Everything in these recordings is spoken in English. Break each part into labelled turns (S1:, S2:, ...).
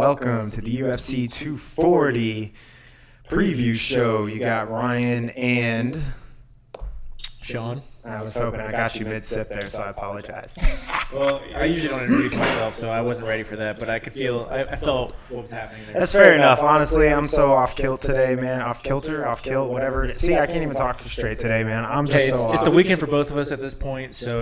S1: welcome to the UFC 240 preview show. You got Ryan and
S2: Sean.
S1: I was hoping I got you mid-sip there, so I apologize.
S2: Well, I usually don't introduce myself, so I wasn't ready for that, but I felt what was happening there.
S1: That's fair enough. Honestly, I'm so off-kilt today, man. Off-kilter, off-kilt, whatever. See, I can't even talk straight today, man. I'm just
S2: It's the weekend for both of us at this point, so,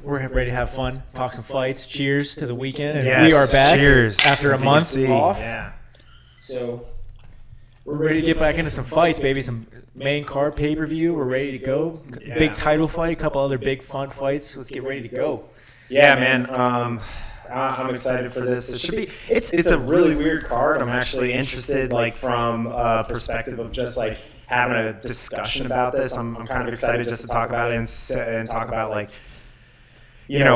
S2: we're ready to have fun, talk some fights. Cheers to the weekend. And
S1: yes,
S2: we are back
S1: cheers.
S2: After a month off.
S1: Yeah.
S2: So we're ready to get back into some fights, baby. Some main card pay-per-view. We're ready to go.
S1: Yeah.
S2: Big title fight, a couple other big fun fights. Let's get ready to go.
S1: Yeah, man. I'm excited for this. It should be. It's a really weird card. I'm actually interested, from a perspective of just having a discussion about this. I'm kind of excited just to talk about it and talk about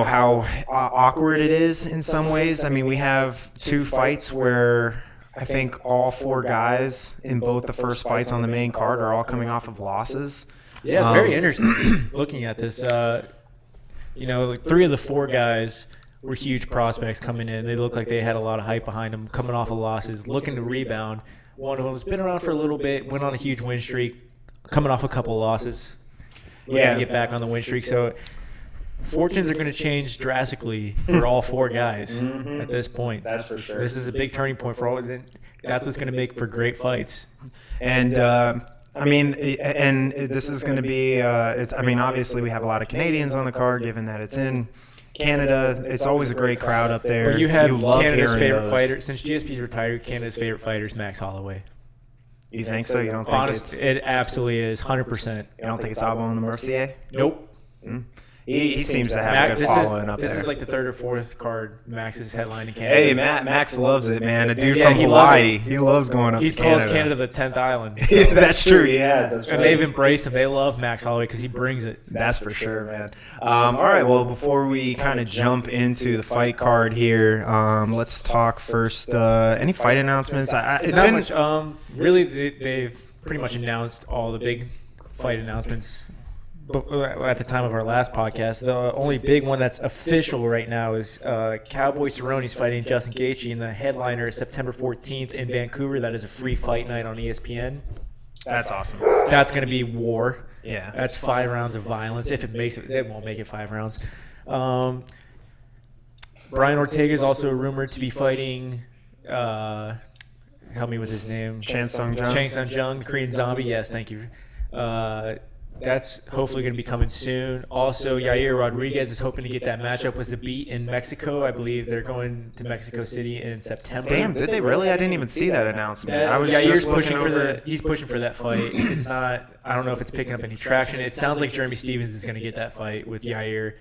S1: how awkward it is in some ways. I mean, we have two fights where I think all four guys in both the first fights on the main card are all coming off of losses.
S2: Yeah, it's very interesting looking at this. Three of the four guys were huge prospects coming in. They look like they had a lot of hype behind them, coming off of losses, looking to rebound. One of them has been around for a little bit, went on a huge win streak, coming off a couple of losses. Looking to get back on the win streak. So fortunes are going to change drastically for all four guys at this point.
S1: That's for sure.
S2: This is a big turning point for all of them. That's what's going to make for great fights.
S1: And this is going to be. Obviously we have a lot of Canadians on the card, given that it's in Canada. It's always a great crowd up there.
S2: But you have
S1: love
S2: Canada's favorite
S1: those.
S2: fighter since GSP's retired. Canada's favorite fighter is Max Holloway.
S1: You think so? You don't think
S2: it absolutely is 100%.
S1: You don't think it's Albo and Mercier?
S2: Nope.
S1: Mm-hmm. He seems to have a good following up there.
S2: This is like the third or fourth card Max's headline in Canada.
S1: Hey, Max loves it, man. A dude from Hawaii. He loves going up to Canada.
S2: He's called Canada the 10th island.
S1: So. That's true. He has. That's right.
S2: And they've embraced him. They love Max Holloway because he brings it.
S1: That's for sure, man. All right. Well, before we kind of jump into the fight card here, let's talk first. Any fight announcements?
S2: It's not much. Really, they've pretty much announced all the big fight announcements. At the time of our last podcast, the only big one that's official right now is Cowboy Cerrone's fighting Justin Gaethje, and the headliner is September 14th in Vancouver. That is a free fight night on ESPN.
S1: That's awesome.
S2: That's going to be war.
S1: Yeah.
S2: That's 5 rounds of violence. If it makes it, they won't make it 5 rounds. Brian Ortega is also rumored to be fighting. Help me with his name.
S1: Chan Sung
S2: Jung, Korean Zombie. Yes, thank you. That's hopefully going to be coming soon. Also, Yair Rodriguez is hoping to get that matchup with Zabit in Mexico. I believe they're going to Mexico City in September.
S1: Damn, did they really? I didn't even see that announcement. I was
S2: Yair's
S1: just
S2: pushing for he's pushing for that fight. It's not. I don't know if it's picking up any traction. It sounds like Jeremy Stevens is going to get that fight with Yair.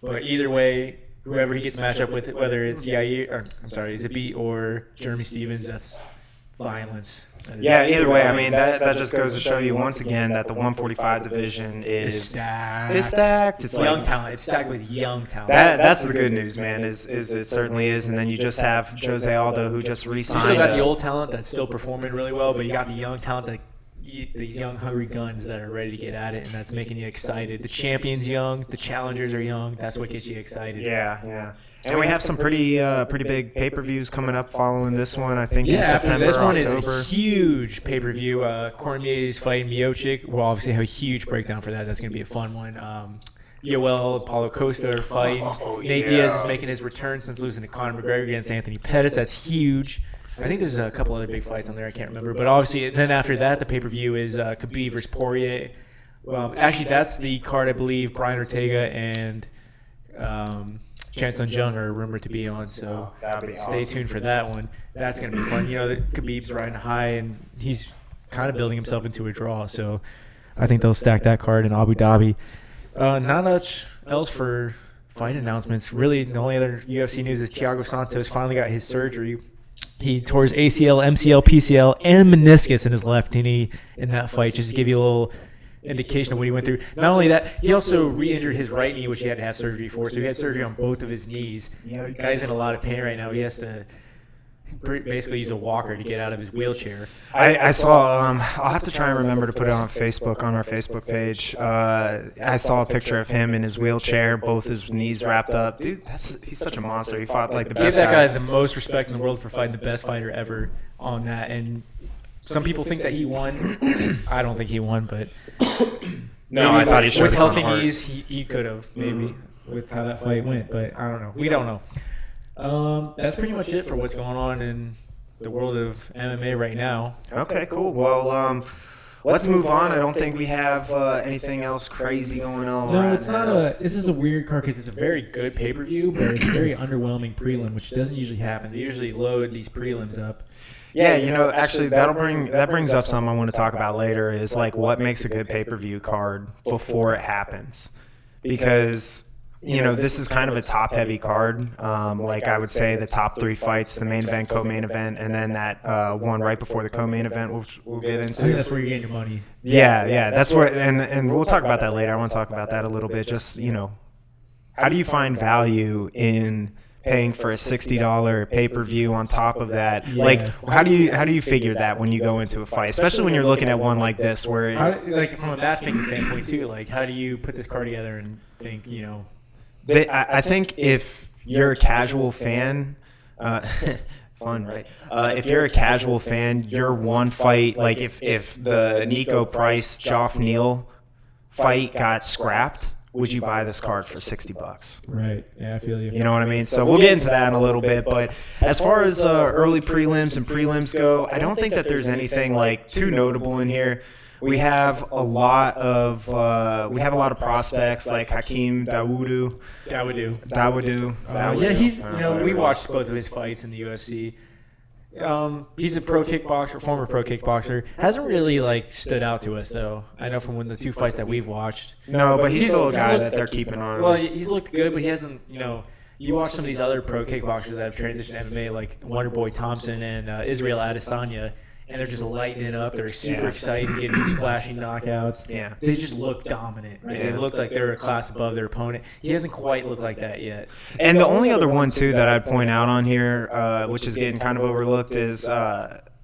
S2: But either way, whoever he gets matched up with, whether it's Zabit or Jeremy Stevens, that's violence.
S1: Yeah, either way, I mean, that just goes to show you once again that the 145 division is stacked. It's
S2: young talent. It's stacked with young talent.
S1: That's the good news, man, is it certainly is. And then you just have Jose Aldo, who just re-signed.
S2: You still got the old talent that's still performing really well, but you got the young talent, these young, hungry guns that are ready to get at it, and that's making you excited. The champion's young. The challengers are young. That's what gets you excited.
S1: Yeah. And we have some pretty big pay-per-views coming up following this one, I think, in September,
S2: this one
S1: October.
S2: is a huge pay-per-view. Cormier is fighting Miocic. We'll obviously have a huge breakdown for that. That's going to be a fun one. Yoel and Paulo Costa are fighting. Nate Diaz is making his return since losing to Conor McGregor against Anthony Pettis. That's huge. I think there's a couple other big fights on there. I can't remember. But obviously, then after that, the pay-per-view is Khabib versus Poirier. Actually, that's the card I believe Brian Ortega and Chan Sung Jung are rumored to be on, so stay tuned for that one. That's going to be fun. Khabib's riding high, and he's kind of building himself into a draw, so I think they'll stack that card in Abu Dhabi. Not much else for fight announcements. Really, the only other UFC news is Thiago Santos finally got his surgery. He tore his ACL, MCL, PCL, and meniscus in his left knee in that fight, just to give you a little indication of what he went through. Not only that, he also re-injured his right knee, which he had to have surgery for. So he had surgery on both of his knees. The guy's in a lot of pain right now. He has to basically use a walker to get out of his wheelchair.
S1: I saw. I'll have to try and remember to put it on Facebook on our Facebook page. I saw a picture of him in his wheelchair, both his knees wrapped up. Dude, he's such a monster. He fought like the
S2: Give
S1: best
S2: that guy the most respect in the world for fighting the best fighter ever on that. And some people think that he won. I don't think he won, but
S1: no, I thought he showed
S2: with
S1: a ton of
S2: healthy
S1: heart.
S2: knees, he could have maybe with how that fight went. But I don't know. We don't know. That's pretty much it for what's going on in the world of MMA right now.
S1: Okay, cool. Well, let's move on. I don't think we have anything else crazy going on.
S2: No,
S1: right
S2: it's not
S1: now.
S2: this is a weird card because it's a very good pay-per-view, but it's a very underwhelming prelim, which doesn't usually happen. They usually load these prelims up.
S1: Yeah, actually, that brings up something I want to talk about later. Is like what makes a good pay-per-view card before it happens, because this is kind of a top-heavy card. Like I would say, the top 3 fights: the main event, co-main event, and then that one right before the co-main event, which we'll get into.
S2: I think that's where you're getting your money.
S1: Yeah, that's where, and we'll talk about that later. I want to talk about that a little bit. Just how do you find value in paying for a $60 pay-per-view on top of that?
S2: Yeah.
S1: Like, how do you figure that when you go into a fight, especially when you're looking at one like this where
S2: Like from a matchmaking standpoint too, like how do you put this card together and think,
S1: I think if you're a casual fan, fun, right? If you're a casual fan, your one fight, like if the Nico Price Geoff Neal fight got scrapped, would you buy this card for $60?
S2: Right. Yeah, I feel you.
S1: You know what I mean? So we'll get into that in a little bit. But as far as early prelims and prelims go, I don't think that there's anything like too notable in here. We have a lot of prospects like Hakeem Dawodu.
S2: Yeah, he's we watched both of his fights in the UFC. He's a former pro kickboxer. Hasn't really stood out to us though. I know from the 2 fights that we've watched.
S1: No, but he's still a guy that they're keeping on.
S2: Well, he's looked good, but he hasn't. You watch some of these other pro kickboxers that have transitioned to MMA, like Wonderboy Thompson and Israel Adesanya, and they're just lighting it up. They're super excited, getting flashing knockouts.
S1: Yeah.
S2: They just look dominant. Right?
S1: Yeah.
S2: They look like they're a class above their opponent. He hasn't quite looked like that yet.
S1: And the only other one, too, that I'd point out on here, which is getting kind of overlooked, is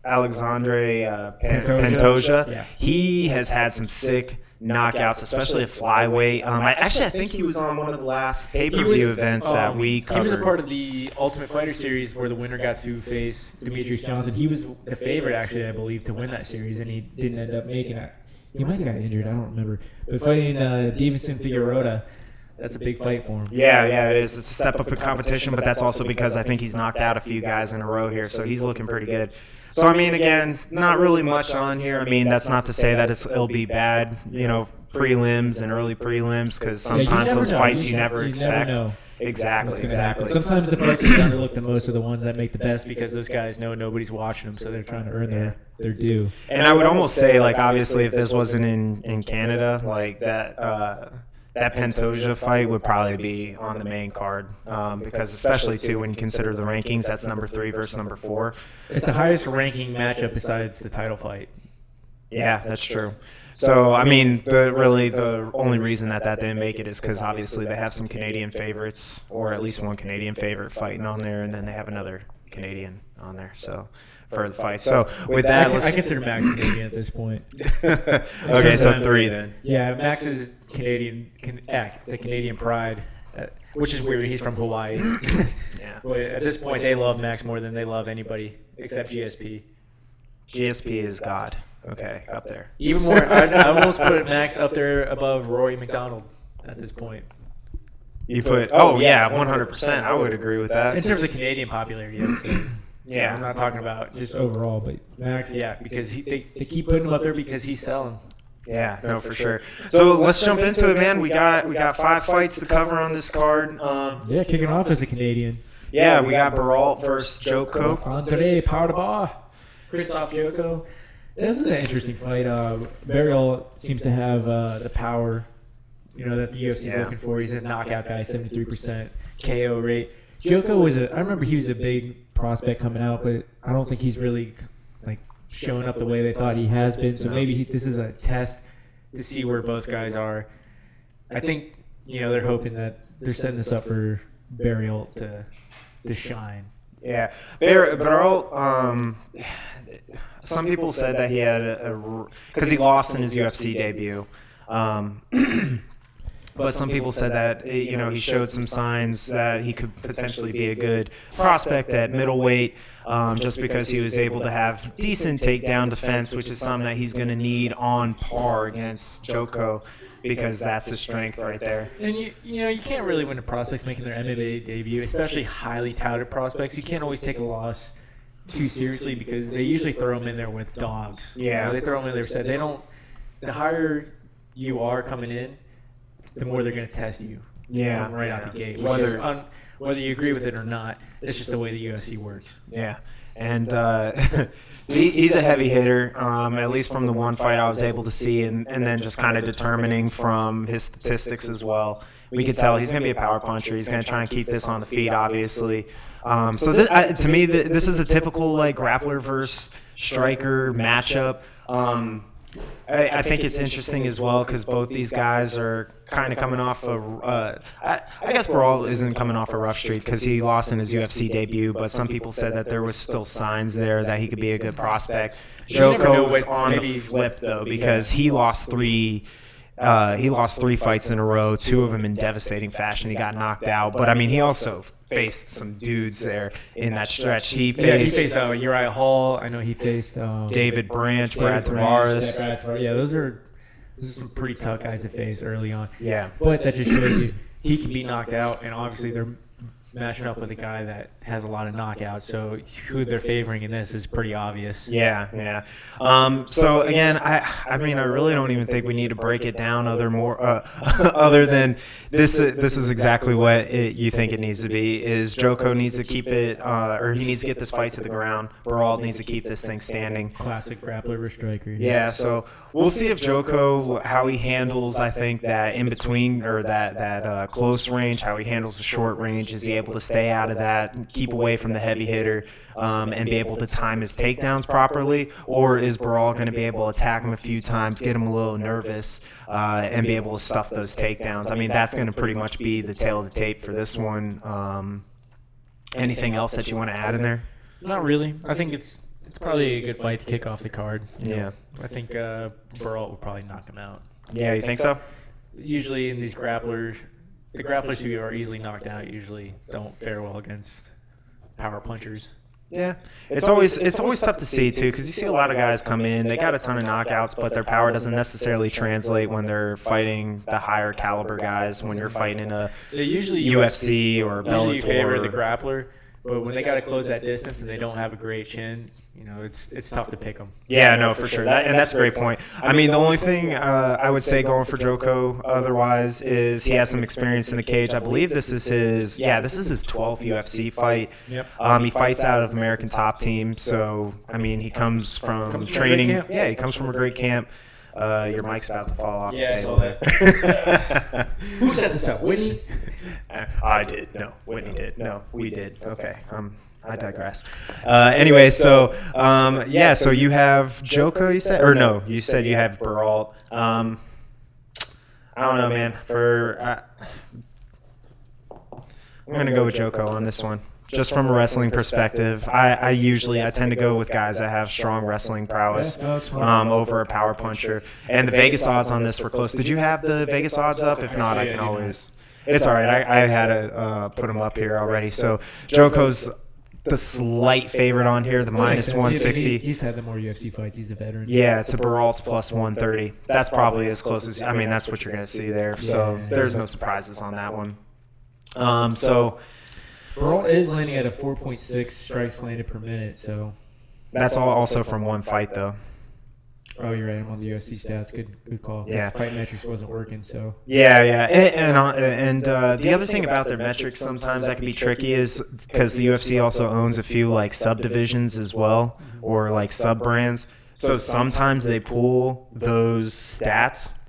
S1: Alexandre Pantoja.
S2: Yeah.
S1: He has had some sick knockouts, especially at flyweight. I think he was on one of the last pay-per-view events that we covered.
S2: He was a part of the Ultimate Fighter series where the winner got to face Demetrius Johnson. He was the favorite, actually, I believe, to win that series, and he didn't end up making it. He might have got injured. I don't remember. But fighting Davidson Figueroa, that's a big fight for him.
S1: Yeah, it is. It's a step up in competition, but that's also because I think he's knocked out a few guys in a row here, so he's looking pretty good. So, again, not really much on here. That's not to say that it'll be bad, prelims and early prelims, because sometimes those fights you never expect.
S2: Never know.
S1: Exactly.
S2: Sometimes the fights that are underlooked the most are the ones that make the best because those guys know nobody's watching them, so they're trying to earn their due.
S1: And I would almost say, obviously, if this wasn't in Canada, that Pantoja fight would probably be on the main card, because especially too when you consider the rankings, that's number 3 versus number 4.
S2: It's the highest ranking matchup besides the title fight.
S1: Yeah, that's true. So the only reason that didn't make it is because obviously they have some Canadian favorites, or at least one Canadian favorite fighting on there, and then they have another Canadian on there. So for the fight. So with that,
S2: I consider Max Canadian at this point.
S1: Okay, so 3 then.
S2: Yeah, Max is Canadian, the Canadian pride, which is weird. He's from Hawaii.
S1: Yeah.
S2: But at this point, they love Max more than they love anybody except GSP.
S1: GSP is God. Okay, up there.
S2: Even more, I almost put Max up there above Rory McDonald at this point.
S1: You put, 100%. I would agree with that.
S2: In terms of Canadian popularity, I'd say.
S1: Yeah.
S2: I'm not talking about just overall, but Max, because they keep putting him up there because he's selling.
S1: Yeah, no, for sure. So let's jump into it, man. We got 5 fights to cover on this card.
S2: Kicking off as a Canadian.
S1: Yeah, we got Baralt versus Joko.
S2: Andre Pardabar. Christoph Joko. This is an interesting fight. Burial seems to have the power, that the UFC is looking for. He's a knockout guy, 73% KO rate. Joko I remember he was a big prospect coming out, but I don't think he's really showing up the way they thought he has been. So maybe this is a test to see where both guys are. I think they're hoping that they're setting this up for Burial to shine.
S1: Yeah, Barrel. Some people said that he had because he lost in his UFC debut. But some people said that he showed some signs that he could potentially be a good prospect at middleweight, just because he was able to have decent takedown defense, which is something that he's going to need on par against Joko, because that's his strength right there.
S2: And you can't really win a prospects making their MMA debut, especially highly touted prospects. You can't always take a loss too seriously because they usually throw them in there with dogs.
S1: Yeah,
S2: they throw them in there. Said they don't. The higher you are coming in, the more they're going to test you.
S1: Yeah,
S2: right out the gate. Whether you agree with it or not, it's just the way the UFC works.
S1: Yeah, and he's a heavy hitter. At least from the one fight I was able to see, and then just kind of determining from his statistics as well, we could tell he's going to be a power puncher. He's going to try and keep this on the feet, obviously. To me, this is a typical grappler versus striker matchup. I think it's interesting as well because both these guys are kind of coming off I guess Barral isn't coming off a rough streak because he lost in his UFC debut, but some people said that there was still signs there that he could be a good prospect. Joko's on the flip though, because he lost three fights in a row, 2 of them in devastating fashion. He got knocked out, but I mean he also faced some dudes there in that stretch. He faced
S2: Uriah Hall. I know he faced
S1: David Branch, Brad Tavares.
S2: Yeah, those are some pretty tough guys to face early on.
S1: Yeah,
S2: but that just shows you he can be knocked out, and obviously they're matching up with a guy that has a lot of knockouts. So who they're favoring in this is pretty obvious.
S1: Yeah. So again, I mean, I really don't even think we need to break it down other than this is exactly what you think it needs to be. Is Joko needs to keep it, or he needs to get this fight to the ground. Barral needs to keep this thing standing.
S2: Classic grappler versus striker.
S1: Yeah. So we'll see if Joko, how he handles, I think, that in between or that close range, how he handles the short range. Is he able to stay out of that and keep away from the heavy hitter, and be able to time his takedowns properly, or is Barral going to be able to attack him a few times, get him a little nervous, and be able to stuff those takedowns? I mean, that's going to pretty much be the tail of the tape for this one. Anything else that you want to add in there?
S2: Not really. I think it's probably a good fight to kick off the card.
S1: Yeah.
S2: I think Barral will probably knock him out.
S1: Yeah, you think so?
S2: Usually in these grapplers, the grapplers who are easily knocked out usually don't fare well against power punchers.
S1: Yeah, it's always tough to see too, because you see a lot of guys come in, they got a ton of knockouts, but their power doesn't necessarily translate when they're fighting the higher caliber guys. When you're fighting in a UFC or Bellator,
S2: usually you favor the grappler, but when they got to close that distance and they don't have a great chin, it's tough to pick them.
S1: Yeah, no, for sure. That's a great point. I mean, the only thing I would say going for Joko otherwise is he has some experience in the cage. I believe this is his 12th UFC fight.
S2: Yep.
S1: He fights out of American Top Team, so I mean, he comes from training. He comes from a great camp. Your mic's about to fall off the table there.
S2: Who set this up? Whitney?
S1: I did. No, Whitney did. No, we did. Okay. I digress. Anyway, so so you have Joko, you said, or no? You said you have Barral. I don't know, man. I'm gonna go with Joko on this one. Just from a wrestling perspective, I tend to go with guys that have strong wrestling prowess over a power puncher. And the Vegas odds on this were close. Did you have the Vegas odds up? If not, I can always. It's all right. I had to put them up here already. So Joko's the slight favorite on here, the minus 160.
S2: He's had the more UFC fights. He's the veteran.
S1: Yeah, to Barral's plus 130. That's probably as close as. I mean, that's what you're going to see there. So there's no surprises on that one.
S2: Barral is landing at a 4.6 strikes landed per minute, so
S1: that's also from one fight, though.
S2: Oh, you're right. I'm on the UFC stats. Good call.
S1: Yeah,
S2: fight metrics wasn't working, so.
S1: Yeah. And the other thing about their metrics sometimes that can be tricky is because the UFC also owns a few subdivisions as well, or sub brands. So sometimes they pull those stats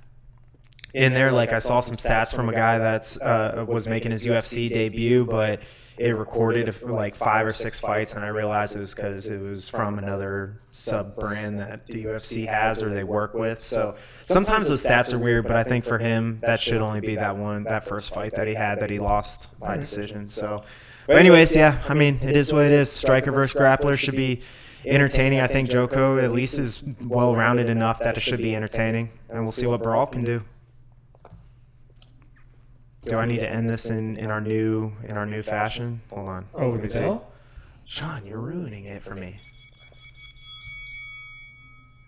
S1: in there. Like I saw some stats from a guy that's was making his UFC debut, but it recorded like 5 or 6 fights, and I realized it was because it was from another sub brand that the UFC has or they work with. So sometimes those stats are weird, but I think for him that should only be that first fight that he had that he lost by decision. So, but anyways, yeah, I mean it is what it is. Striker versus grappler should be entertaining. I think Joko at least is well rounded enough that it should be entertaining, and we'll see what Baral can do. Do I need to end this in our new fashion? Hold on.
S2: Oh, with the bell?
S1: Sean, you're ruining it for me.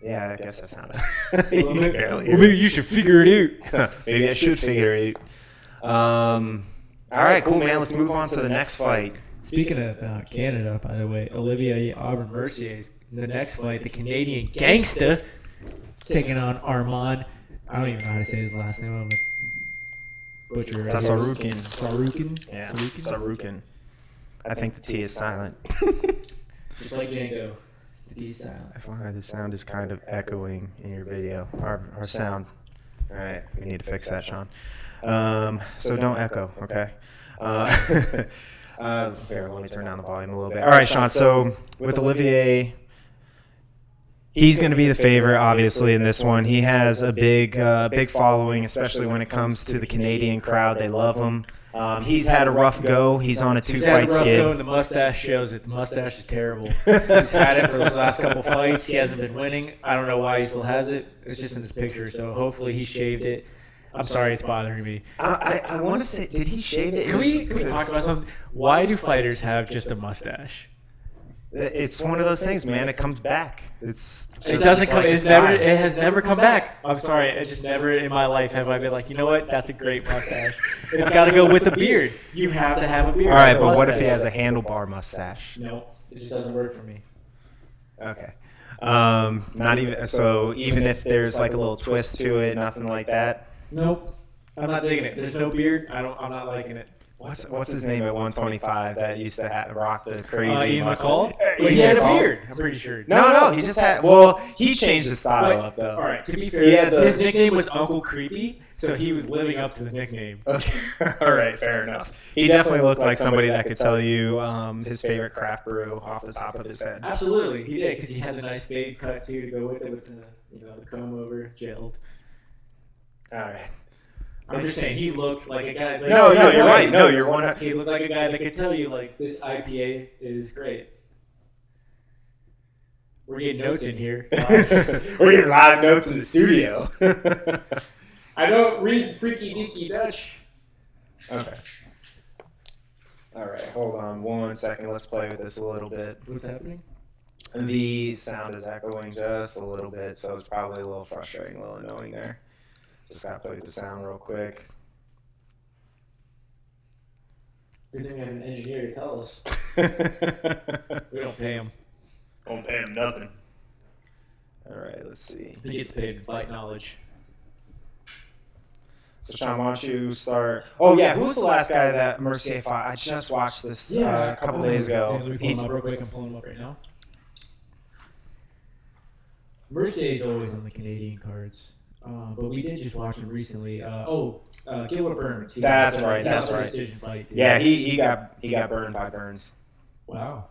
S1: Yeah, I guess that sounded.
S2: Maybe you should figure it
S1: out. Maybe I should figure it out. All right, cool, man. Let's move on to the next fight.
S2: Speaking of Canada, by the way, Olivier Aubin-Mercier, the next fight, the Canadian gangster, taking on Armand. I don't even know how to say his last name. I'm a butcher.
S1: Sarukin.
S2: Sarukin?
S1: Yeah, Sarukin. I think the T is silent.
S2: Just like Django. The D is silent.
S1: I find the sound is kind of echoing in your video. Our sound. All right, we need to fix that, Sean. So don't echo, okay? Here, let me turn down the volume a little bit. All right, Sean. So with Olivier, he's going to be the favorite, obviously, in this one. He has a big following, especially when it comes to the Canadian crowd. They love him. He's had a rough go. He's on a 2-fight skid.
S2: Go, and the mustache shows it. The mustache is terrible. He's had it for those last couple fights. He hasn't been winning. I don't know why he still has it. It's just in this picture, so hopefully he shaved it. I'm sorry, it's bothering me.
S1: I want to say, did he shave it?
S2: Can we talk about something? Why do fighters have just a mustache?
S1: It's one of those things, man. It comes back. It
S2: doesn't come. It has never come back. I'm sorry. It just never in my life have I been like, you know what? That's a great mustache. It's got to go with the beard. You have to have a beard.
S1: All right, but what if he has a handlebar mustache?
S2: No, it just doesn't work for me.
S1: Okay. Not even so. Even if there's like a little twist to it, nothing like that.
S2: Nope. I'm not digging it. There's no beard. I'm not liking it.
S1: What's his name at 125 that used to rock the crazy
S2: Ian
S1: McCall?
S2: Well, he had a beard, I'm pretty sure.
S1: No, he just had. Well, he changed his style up though.
S2: All right, to be fair, his nickname was Uncle Creepy, so he was living up to the nickname.
S1: Okay. All right, fair enough. He definitely looked like somebody that could tell you his favorite craft brew off the top of his head.
S2: Absolutely, he did because he had the nice fade cut too to go with it with the comb over gelled.
S1: All right.
S2: I'm just saying he looked like a guy. Like,
S1: no, you're right. No, you're one.
S2: He looked like a guy that could tell you like this IPA is great. We're getting notes in here.
S1: We're getting live notes in the studio.
S2: I don't read freaky deaky Dutch.
S1: Okay. All right, hold on 1 second. Let's play with this a little bit.
S2: What's happening?
S1: The sound is echoing just a little bit, so it's probably a little frustrating, a little annoying there. Just gotta play with the sound real quick.
S2: Good thing we have an engineer to tell us. We don't pay him.
S1: Don't pay him nothing. All right, let's see.
S2: He gets paid in fight knowledge.
S1: So, Sean, why don't you start? Oh, yeah, who was the last guy that Mercier fought? I just watched this a couple days ago.
S2: Let me pull him up real quick. I'm pulling him up right now. Mercier's always on the Canadian cards. But we did just watch him recently. Gilbert Burns.
S1: That's right.
S2: Decision fight,
S1: yeah, he got burned by Burns.
S2: Wow,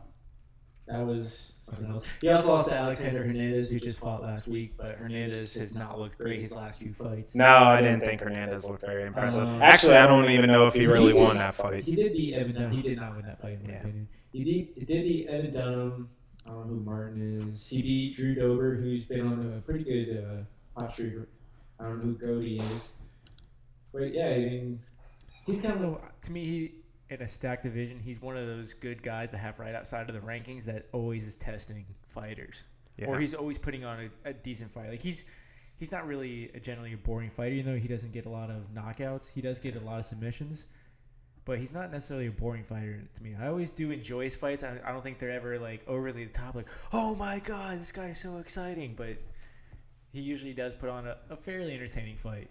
S2: that was something else. He also lost to Alexander Hernandez, who just fought last week. But Hernandez has not looked great his last 2 fights.
S1: No, I didn't think Hernandez looked very impressive. Actually, I don't even know if he really won that fight.
S2: He did beat Evan Dunham. He did not win that fight, in my opinion. He did beat Evan Dunham. I don't know who Martin is. He beat Drew Dober, who's been on a pretty good hot streak. I don't know who Cody is. But yeah, I mean, he's kind of, to me, in a stacked division, he's one of those good guys that have right outside of the rankings that always is testing fighters. Yeah. Or he's always putting on a decent fight. Like he's not really generally a boring fighter, even though he doesn't get a lot of knockouts. He does get a lot of submissions. But he's not necessarily a boring fighter to me. I always do enjoy his fights. I don't think they're ever like overly the top, like, oh my God, this guy's so exciting. But he usually does put on a fairly entertaining fight.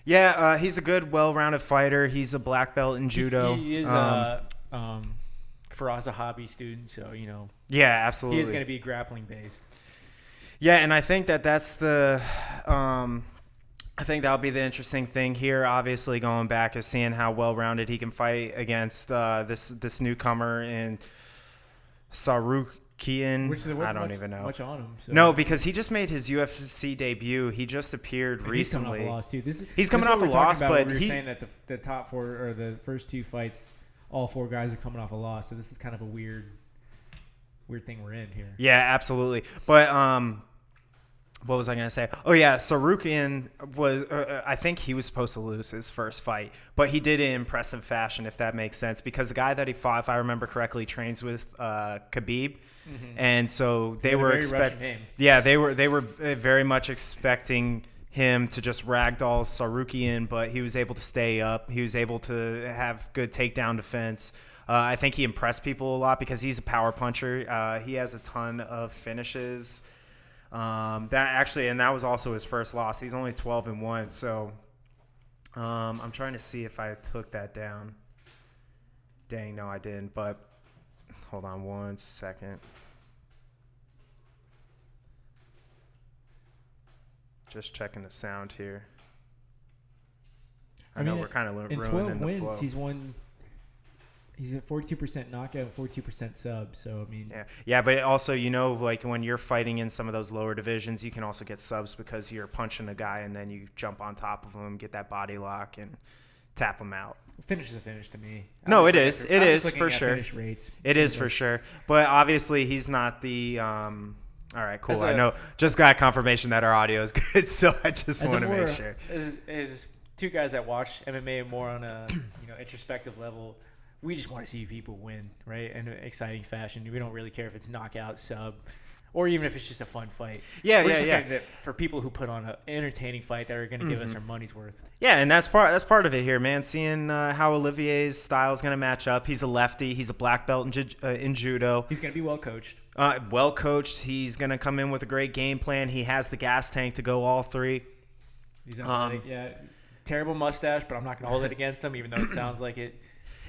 S1: Yeah, he's a good, well-rounded fighter. He's a black belt in judo.
S2: He is Faraz a hobby student, so,
S1: Yeah, absolutely.
S2: He is going to be grappling-based.
S1: Yeah, and I think that's the I think that'll be the interesting thing here. Obviously, going back is seeing how well-rounded he can fight against this newcomer in Sarukian.
S2: Which there wasn't
S1: I don't even know.
S2: much on him. So.
S1: No, because he just made his UFC debut. He just appeared recently.
S2: He's coming off a loss too.
S1: He's coming off a loss, but
S2: we were saying that the top 4 or the first 2 fights, all 4 guys are coming off a loss. So this is kind of a weird thing we're in here.
S1: Yeah, absolutely. But what was I going to say? Oh, yeah. Sarukian was, I think he was supposed to lose his first fight, but he did it in impressive fashion, if that makes sense, because the guy that he fought, if I remember correctly, trains with Khabib. Mm-hmm. And so they were they were very much expecting him to just ragdoll Sarukian, but he was able to stay up. He was able to have good takedown defense. I think he impressed people a lot because he's a power puncher. He has a ton of finishes. That was also his first loss. He's only 12-1. So I'm trying to see if I took that down. Dang, no, I didn't. But hold on one second. Just checking the sound here. I know we're kind of ruining the flow.
S2: In 12 wins, he's at 42% knockout and 42% sub. So, I mean.
S1: Yeah, but also, like when you're fighting in some of those lower divisions, you can also get subs because you're punching a guy and then you jump on top of him, get that body lock, and tap him out.
S2: Finish is a finish to me.
S1: No, it is. It is for sure.
S2: Finish rates.
S1: It is for sure. But obviously, he's not the. All right, cool. I know. Just got confirmation that our audio is good, so I just want to make sure.
S2: As 2 guys that watch MMA more on a introspective level, we just want to see people win, right, in an exciting fashion. We don't really care if it's knockout, sub, or even if it's just a fun fight.
S1: Yeah.
S2: For people who put on an entertaining fight that are going to give us our money's worth.
S1: Yeah, and that's part of it here, man. Seeing how Olivier's style is going to match up. He's a lefty. He's a black belt in judo.
S2: He's going to be well coached.
S1: Well coached. He's going to come in with a great game plan. He has the gas tank to go all 3.
S2: He's athletic. Terrible mustache, but I'm not going to hold it against him, even though it sounds like it.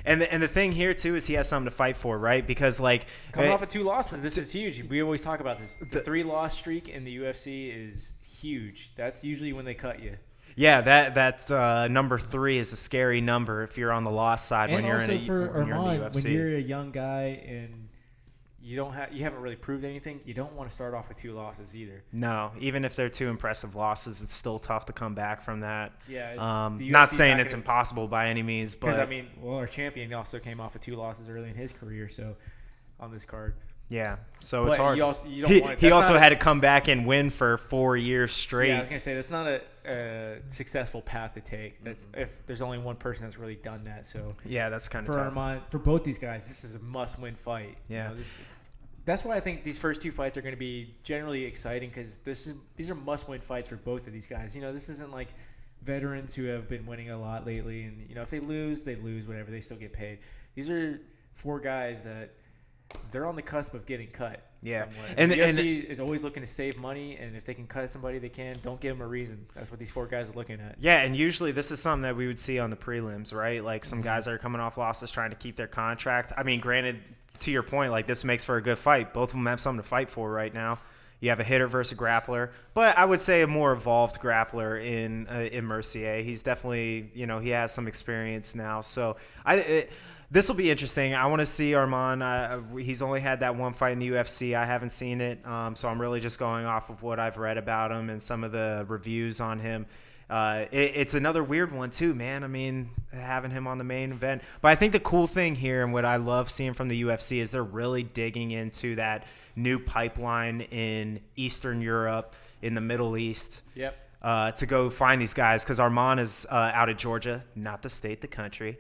S1: And the thing here too is he has something to fight for, right? Because
S2: coming off of 2 losses, this is huge. We always talk about this. The 3-loss streak in the UFC is huge. That's usually when they cut you.
S1: Yeah, that number 3 is a scary number if you're on the loss side when you're in the UFC.
S2: When you're a young guy and you haven't really proved anything, you don't want to start off with 2 losses either.
S1: No, even if they're 2 impressive losses, it's still tough to come back from that.
S2: Yeah,
S1: not saying it's impossible by any means, but
S2: our champion also came off of 2 losses early in his career, so on this card.
S1: Yeah, so it's hard.
S2: He
S1: also had to come back and win for 4 years straight.
S2: Yeah, I was gonna say that's not a successful path to take. That's if there's only one person that's really done that. So
S1: yeah, that's kind of
S2: tough.
S1: Armand,
S2: for both these guys, this is a must-win fight.
S1: Yeah,
S2: that's why I think these first 2 fights are going to be generally exciting because these are must-win fights for both of these guys. This isn't like veterans who have been winning a lot lately, and if they lose, whatever. They still get paid. These are 4 guys that. They're on the cusp of getting cut.
S1: Yeah,
S2: somewhere. And the UFC is always looking to save money, and if they can cut somebody, they can. Don't give them a reason. That's what these 4 guys are looking at.
S1: Yeah, and usually this is something that we would see on the prelims, right? Like some guys that are coming off losses trying to keep their contract. I mean, granted, to your point, like this makes for a good fight. Both of them have something to fight for right now. You have a hitter versus a grappler, but I would say a more evolved grappler in Mercier. He's definitely, he has some experience now. So this will be interesting. I want to see Armand. He's only had that 1 fight in the UFC. I haven't seen it, so I'm really just going off of what I've read about him and some of the reviews on him. It's another weird one too, man. I mean, having him on the main event. But I think the cool thing here and what I love seeing from the UFC is they're really digging into that new pipeline in Eastern Europe, in the Middle East.
S2: Yep.
S1: To go find these guys because Armand is out of Georgia, not the state, the country.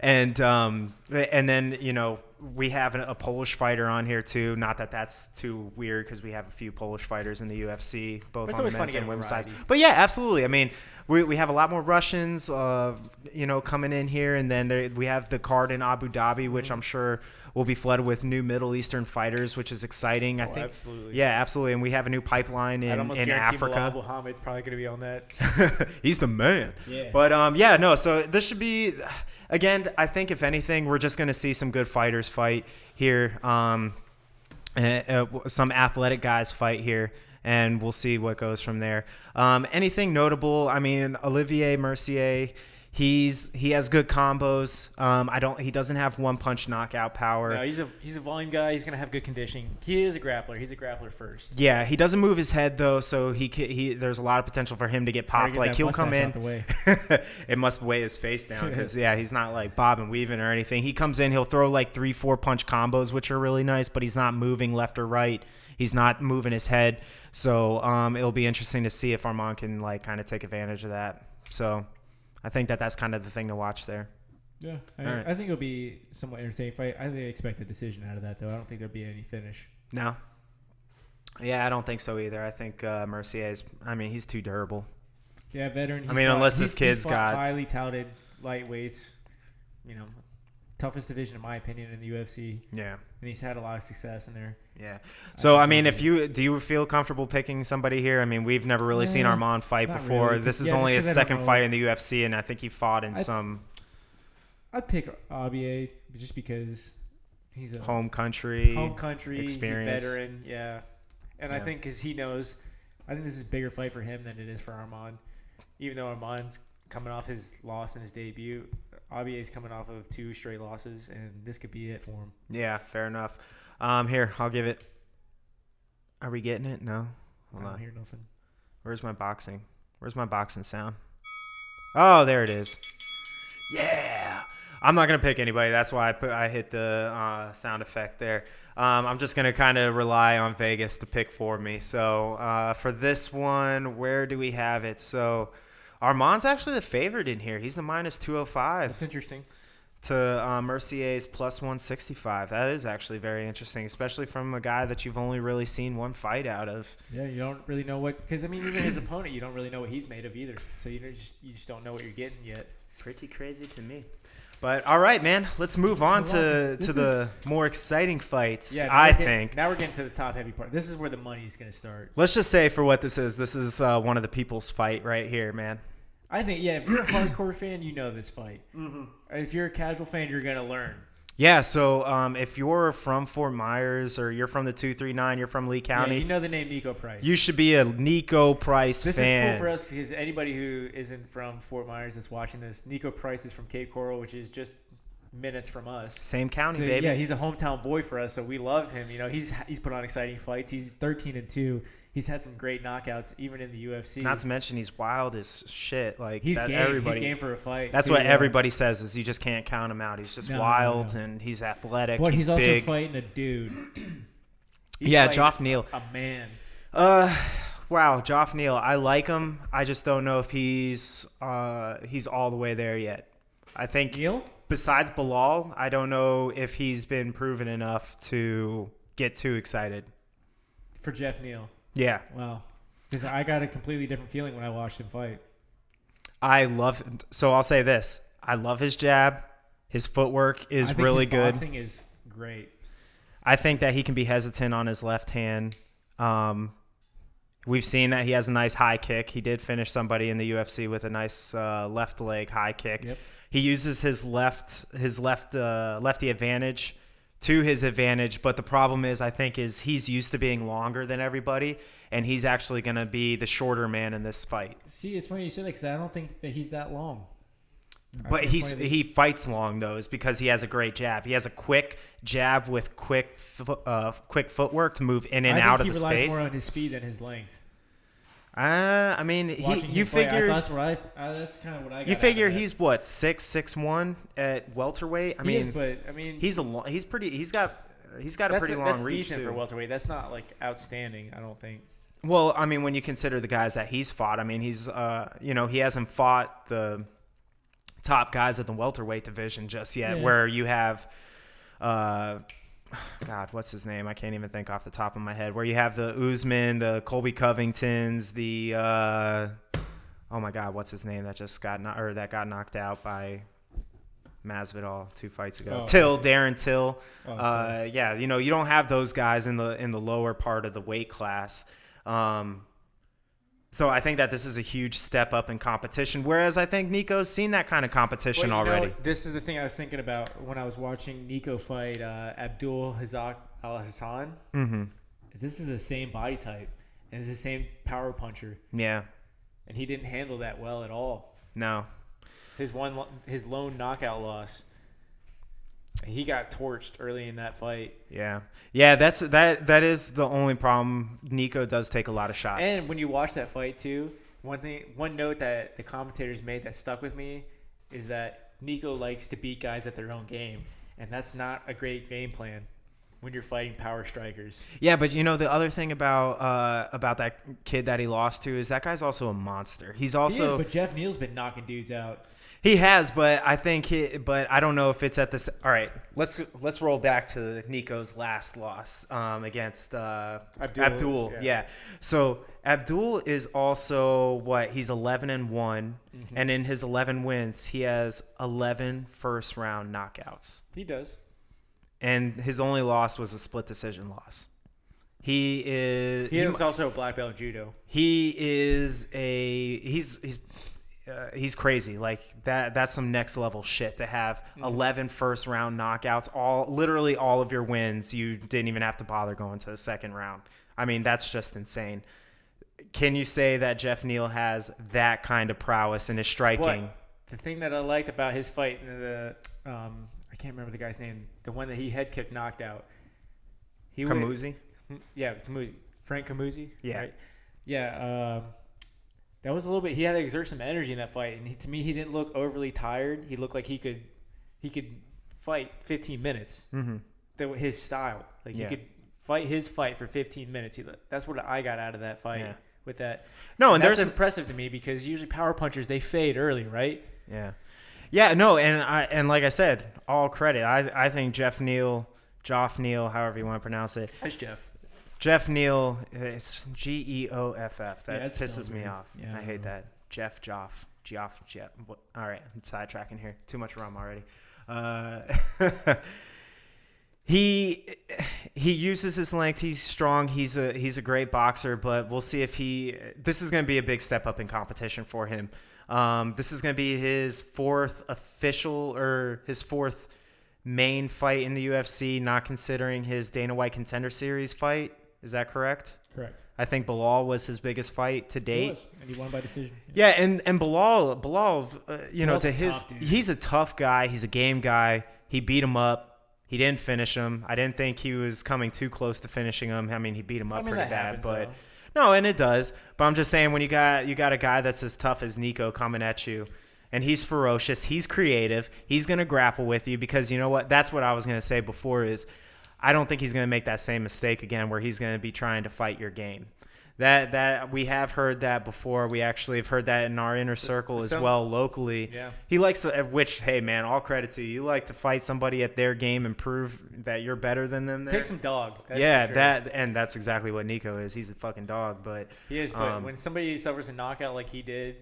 S1: And then, we have a Polish fighter on here too. Not that that's too weird because we have a few Polish fighters in the UFC, both on the men's and women's side. But yeah, absolutely. I mean, we have a lot more Russians, coming in here, and then we have the card in Abu Dhabi, which I'm sure will be flooded with new Middle Eastern fighters, which is exciting. I think. Absolutely. Yeah, absolutely. And we have a new pipeline in Africa.
S2: Bilal Muhammad's probably going to be on that.
S1: He's the man.
S2: Yeah.
S1: But so this should be. Again, I think if anything, we're just going to see some good fighters fight here. Some athletic guys fight here. and we'll see what goes from there. Anything notable? I mean, Olivier Mercier. He has good combos. He doesn't have one punch knockout power.
S2: No, he's a volume guy. He's gonna have good conditioning. He is a grappler. He's a grappler first.
S1: Yeah, he doesn't move his head though, so there's a lot of potential for him to get popped. Like he'll come in. It must weigh his face down because he's not like bobbing weaving or anything. He comes in, he'll throw like 3-4 punch combos, which are really nice, but he's not moving left or right. He's not moving his head. So it'll be interesting to see if Armand can like kind of take advantage of that. So I think that's kind of the thing to watch there.
S2: Yeah, I think it'll be somewhat entertaining fight. I think they expect a decision out of that, though. I don't think there'll be any finish.
S1: No. Yeah, I don't think so either. I think Mercier's. I mean, he's too durable.
S2: Yeah, veteran.
S1: Unless this kid's got
S2: highly touted lightweights. Toughest division in my opinion in the UFC.
S1: Yeah,
S2: and he's had a lot of success in there.
S1: Yeah. So I mean, do you feel comfortable picking somebody here? I mean, we've never really seen Armand fight before.
S2: Really.
S1: This is only his second fight in the UFC, and I think he fought in some.
S2: I'd pick Aubier just because he's a
S1: home country
S2: experience, he's a veteran. Yeah, and I think because he knows, I think this is a bigger fight for him than it is for Armand. Even though Armand's coming off his loss in his debut, Aubier's coming off of 2 straight losses, and this could be it for him.
S1: Yeah, fair enough. Here, I'll give it. Are we getting it? No.
S2: Hold on. I don't hear nothing.
S1: Where's my boxing sound? Oh, there it is. Yeah. I'm not going to pick anybody. That's why I hit the sound effect there. I'm just going to kind of rely on Vegas to pick for me. So for this one, where do we have it? So Armand's actually the favorite in here. He's the minus 205.
S2: That's interesting.
S1: To Mercier's plus 165. That is actually very interesting, especially from a guy that you've only really seen one fight out of.
S2: Yeah, you don't really know because even his opponent, you don't really know what he's made of either. So you just don't know what you're getting yet.
S1: Pretty crazy to me. But all right, man, let's move on to the more exciting fights. Yeah, I think
S2: now we're getting to the top heavy part. This is where the money's going to start.
S1: Let's just say for what this is one of the people's fight right here, man.
S2: I think, if you're a hardcore fan, you know this fight. Mm-hmm. If you're a casual fan, you're going to learn.
S1: Yeah, so if you're from Fort Myers or you're from the 239, you're from Lee County.
S2: Yeah, you know the name Nico Price.
S1: You should be a Nico Price fan.
S2: This is cool for us because anybody who isn't from Fort Myers that's watching this, Nico Price is from Cape Coral, which is just minutes from us.
S1: Same county, baby.
S2: Yeah, he's a hometown boy for us, so we love him. He's put on exciting fights. He's 13-2. He's had some great knockouts, even in the UFC.
S1: Not to mention, he's wild as shit. Like
S2: he's game. He's game for a fight.
S1: That's what everybody says is you just can't count him out. He's just wild and he's athletic.
S2: But he's
S1: big.
S2: Also fighting a dude.
S1: Joff Neal.
S2: A man.
S1: Wow, Joff Neal. I like him. I just don't know if he's all the way there yet. I think
S2: Neal?
S1: Besides Bilal, I don't know if he's been proven enough to get too excited.
S2: For Jeff Neal.
S1: Yeah.
S2: Wow. Because I got a completely different feeling when I watched him fight.
S1: So I'll say this. I love his jab. His footwork is really good.
S2: His boxing is great.
S1: I think that he can be hesitant on his left hand. We've seen that he has a nice high kick. He did finish somebody in the UFC with a nice left leg high kick.
S2: Yep.
S1: He uses his lefty advantage to his advantage, but the problem is he's used to being longer than everybody, and he's actually going to be the shorter man in this fight.
S2: See, it's funny you say that because I don't think that he's that long.
S1: But he fights long, though, is because he has a great jab. He has a quick jab with quick footwork to move in and out of the space.
S2: I think he relies more on his speed than his length.
S1: I mean, you figure
S2: that's kind of what I got.
S1: You figure he's what 6'1" at welterweight. He's got a pretty long reach.
S2: That's decent for welterweight. That's not like outstanding, I don't think.
S1: Well, I mean, when you consider the guys that he's fought, I mean, he's he hasn't fought the top guys at the welterweight division just yet. Yeah. Where you have, God, what's his name? I can't even think off the top of my head. Where you have the Usman, the Colby Covingtons, the oh my God, what's his name that just got knocked out by Masvidal 2 fights ago? Darren Till. You don't have those guys in the lower part of the weight class. So I think that this is a huge step up in competition, whereas I think Nico's seen that kind of competition already.
S2: This is the thing I was thinking about when I was watching Nico fight Abdul Hazak Al Hassan.
S1: Mm-hmm.
S2: This is the same body type. and is the same power puncher.
S1: Yeah.
S2: And he didn't handle that well at all.
S1: No.
S2: His lone knockout loss. He got torched early in that fight.
S1: Yeah. Yeah, that is the only problem. Nico does take a lot of shots.
S2: And when you watch that fight too, one note that the commentators made that stuck with me is that Nico likes to beat guys at their own game, and that's not a great game plan when you're fighting power strikers.
S1: Yeah, but you know the other thing about that kid that he lost to is that guy's also a monster. He's also
S2: He is, but Jeff Neal's been knocking dudes out.
S1: He has, but I think but I don't know if it's at this. All right, let's roll back to Nico's last loss against Abdul. Yeah. So Abdul is also he's 11-1, and in his 11 wins, he has 11 first round knockouts.
S2: He does.
S1: And his only loss was a split decision loss. He is
S2: also a black belt in judo.
S1: He's crazy. Like that's some next level shit to have 11 first round knockouts. Literally all of your wins, you didn't even have to bother going to the second round. I mean, that's just insane. Can you say that Jeff Neal has that kind of prowess in his striking?
S2: The thing that I liked about his fight, I can't remember the guy's name, the one that he head kick knocked out.
S1: Camuzzi?
S2: Yeah, Camuzzi. Frank Camuzzi?
S1: Yeah.
S2: Right? Yeah, that was a little bit. He had to exert some energy in that fight, and to me, he didn't look overly tired. He looked like he could fight 15 minutes. Mm-hmm. His style, he could fight his fight for 15 minutes. That's what I got out of that fight with that.
S1: No, and
S2: that's impressive to me because usually power punchers they fade early, right?
S1: Yeah, yeah. No, and like I said, all credit. I think Geoff Neal, however you want to pronounce it.
S2: That's Jeff.
S1: Geoff Neal, it's Geoff. That pisses me off.
S2: Yeah,
S1: I hate that. Jeff. All right, I'm sidetracking here. Too much rum already. He uses his length. He's strong. He's a great boxer, but we'll see if this is going to be a big step up in competition for him. This is going to be his fourth main fight in the UFC, not considering his Dana White Contender Series fight. Is that correct?
S2: Correct.
S1: I think Bilal was his biggest fight to date.
S2: He was, and he won by decision.
S1: Yeah, and Bilal, he's a tough guy. He's a game guy. He beat him up. He didn't finish him. I didn't think he was coming too close to finishing him. I mean, he beat him up pretty bad, but no, and it does. But I'm just saying when you got a guy that's as tough as Nico coming at you, and he's ferocious, he's creative, he's going to grapple with you because you know what? That's what I was going to say before is I don't think he's going to make that same mistake again where he's going to be trying to fight your game. That we have heard that before. We actually have heard that in our inner circle as well locally. Yeah. He likes to, which, hey, man, all credit to you. You like to fight somebody at their game and prove that you're better than them there.
S2: Take some dog.
S1: That's that's exactly what Nico is. He's a fucking dog. But
S2: he is, but when somebody suffers a knockout like he did,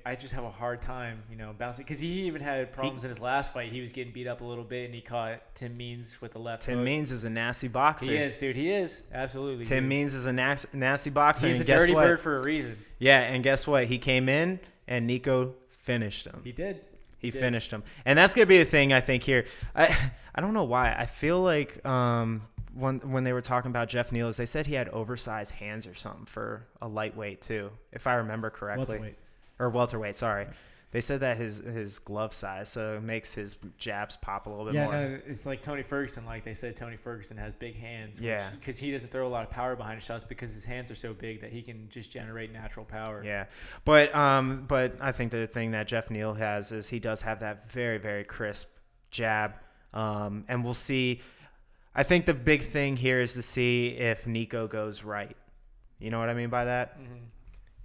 S2: I just have a hard time, bouncing. Because he even had problems in his last fight. He was getting beat up a little bit, and he caught Tim Means with the left hook.
S1: Tim Means is a nasty boxer.
S2: He is, dude. He is. Absolutely.
S1: Tim Means is a nasty boxer.
S2: He's the dirty bird for a reason.
S1: Yeah, and guess what? He came in, and Nico finished him.
S2: He did.
S1: He finished him. And that's going to be the thing, I think, here. I don't know why. I feel like when they were talking about Geoff Neal, they said he had oversized hands or something for a lightweight, too, if I remember correctly.
S2: Welterweight.
S1: Or welterweight, sorry. They said that his glove size, so it makes his jabs pop a little bit more. Yeah,
S2: no, it's like Tony Ferguson. Like they said, Tony Ferguson has big hands. Because he doesn't throw a lot of power behind his shots because his hands are so big that he can just generate natural power.
S1: Yeah, but I think the thing that Geoff Neal has is he does have that very, very crisp jab, and we'll see. I think the big thing here is to see if Nico goes right. You know what I mean by that? Mm-hmm.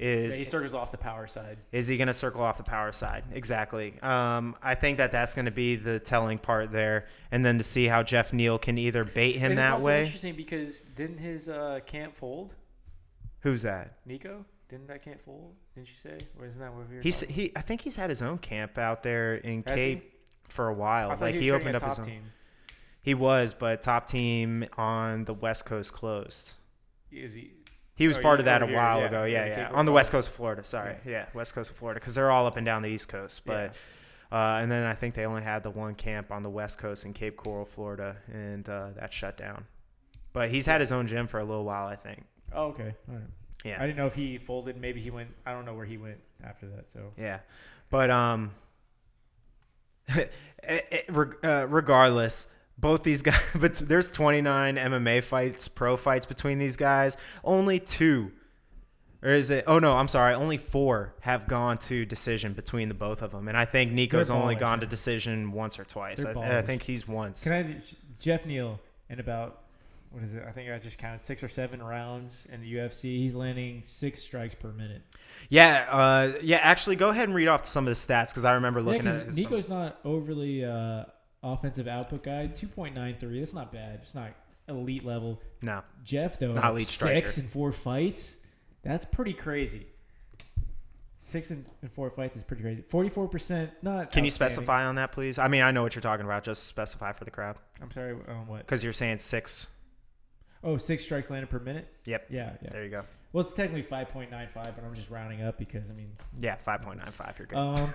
S2: He circles off the power side.
S1: Is he going to circle off the power side? Exactly. I think that's going to be the telling part there, and then to see how Geoff Neal can either bait him that way.
S2: It's interesting because didn't his camp fold?
S1: Who's that?
S2: Nico? Didn't that camp fold? Didn't you say? Or isn't that what we were
S1: talking? I think he's had his own camp out there in Cape for a while.
S2: I thought he opened up his own team.
S1: He was, but Top Team on the West Coast closed.
S2: Is he?
S1: He was part of that a while ago. Yeah. On the West Coast of Florida. Sorry. Yes. Yeah, West Coast of Florida. Because they're all up and down the East Coast. But and then I think they only had the one camp on the West Coast in Cape Coral, Florida. And that shut down. But he's had his own gym for a little while, I think.
S2: Oh, okay. All right.
S1: Yeah.
S2: I didn't know if he folded. Maybe he went. I don't know where he went after that. So
S1: yeah, but regardless, both these guys. But there's 29 MMA fights, pro fights between these guys. Only 2, or is it? Oh no, I'm sorry. Only 4 have gone to decision between the both of them, and I think Nico's only gone to decision once or twice. I think he's once.
S2: Jeff Neal in about. What is it? I think I just counted 6 or 7 rounds in the UFC. He's landing 6 strikes per minute.
S1: Yeah, Actually, go ahead and read off some of the stats because I remember looking at it.
S2: Nico's not overly offensive output guy. 2.93. That's not bad. It's not elite level.
S1: No.
S2: Jeff though,
S1: not elite
S2: 6 in 4 fights. That's pretty crazy. 6 in 4 fights is pretty crazy. 44%. Not.
S1: Can you specify on that, please? I mean, I know what you're talking about. Just specify for the crowd.
S2: I'm sorry. What?
S1: Because you're saying 6.
S2: Oh, 6 strikes landed per minute?
S1: Yep.
S2: Yeah.
S1: There you go.
S2: Well, it's technically 5.95, but I'm just rounding up because, I mean...
S1: Yeah, 5.95. You're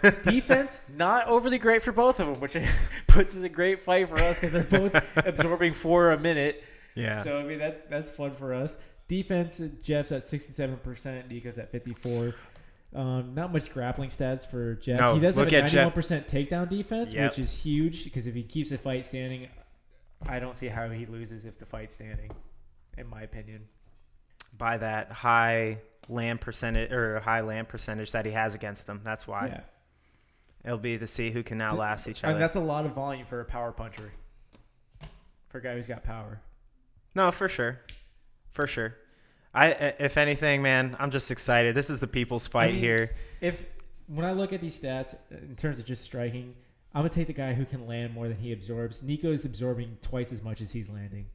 S1: good.
S2: Defense, not overly great for both of them, which puts us a great fight for us because they're both absorbing 4 a minute.
S1: Yeah.
S2: So, I mean, that's fun for us. Defense, Jeff's at 67%, Nico's at 54%. Not much grappling stats for Jeff.
S1: No,
S2: he does have a 91%
S1: Jeff.
S2: takedown defense,
S1: Yep.
S2: which is huge because if he keeps the fight standing, I don't see how he loses if the fight's standing. In my opinion,
S1: by that high land percentage that he has against him. That's why.
S2: Yeah.
S1: It'll be to see who can outlast each other.
S2: And that's a lot of volume for a power puncher. For a guy who's got power.
S1: No, for sure. For sure. If anything, man, I'm just excited. This is the people's fight here.
S2: When I look at these stats in terms of just striking, I'm going to take the guy who can land more than he absorbs. Nico's absorbing twice as much as he's landing.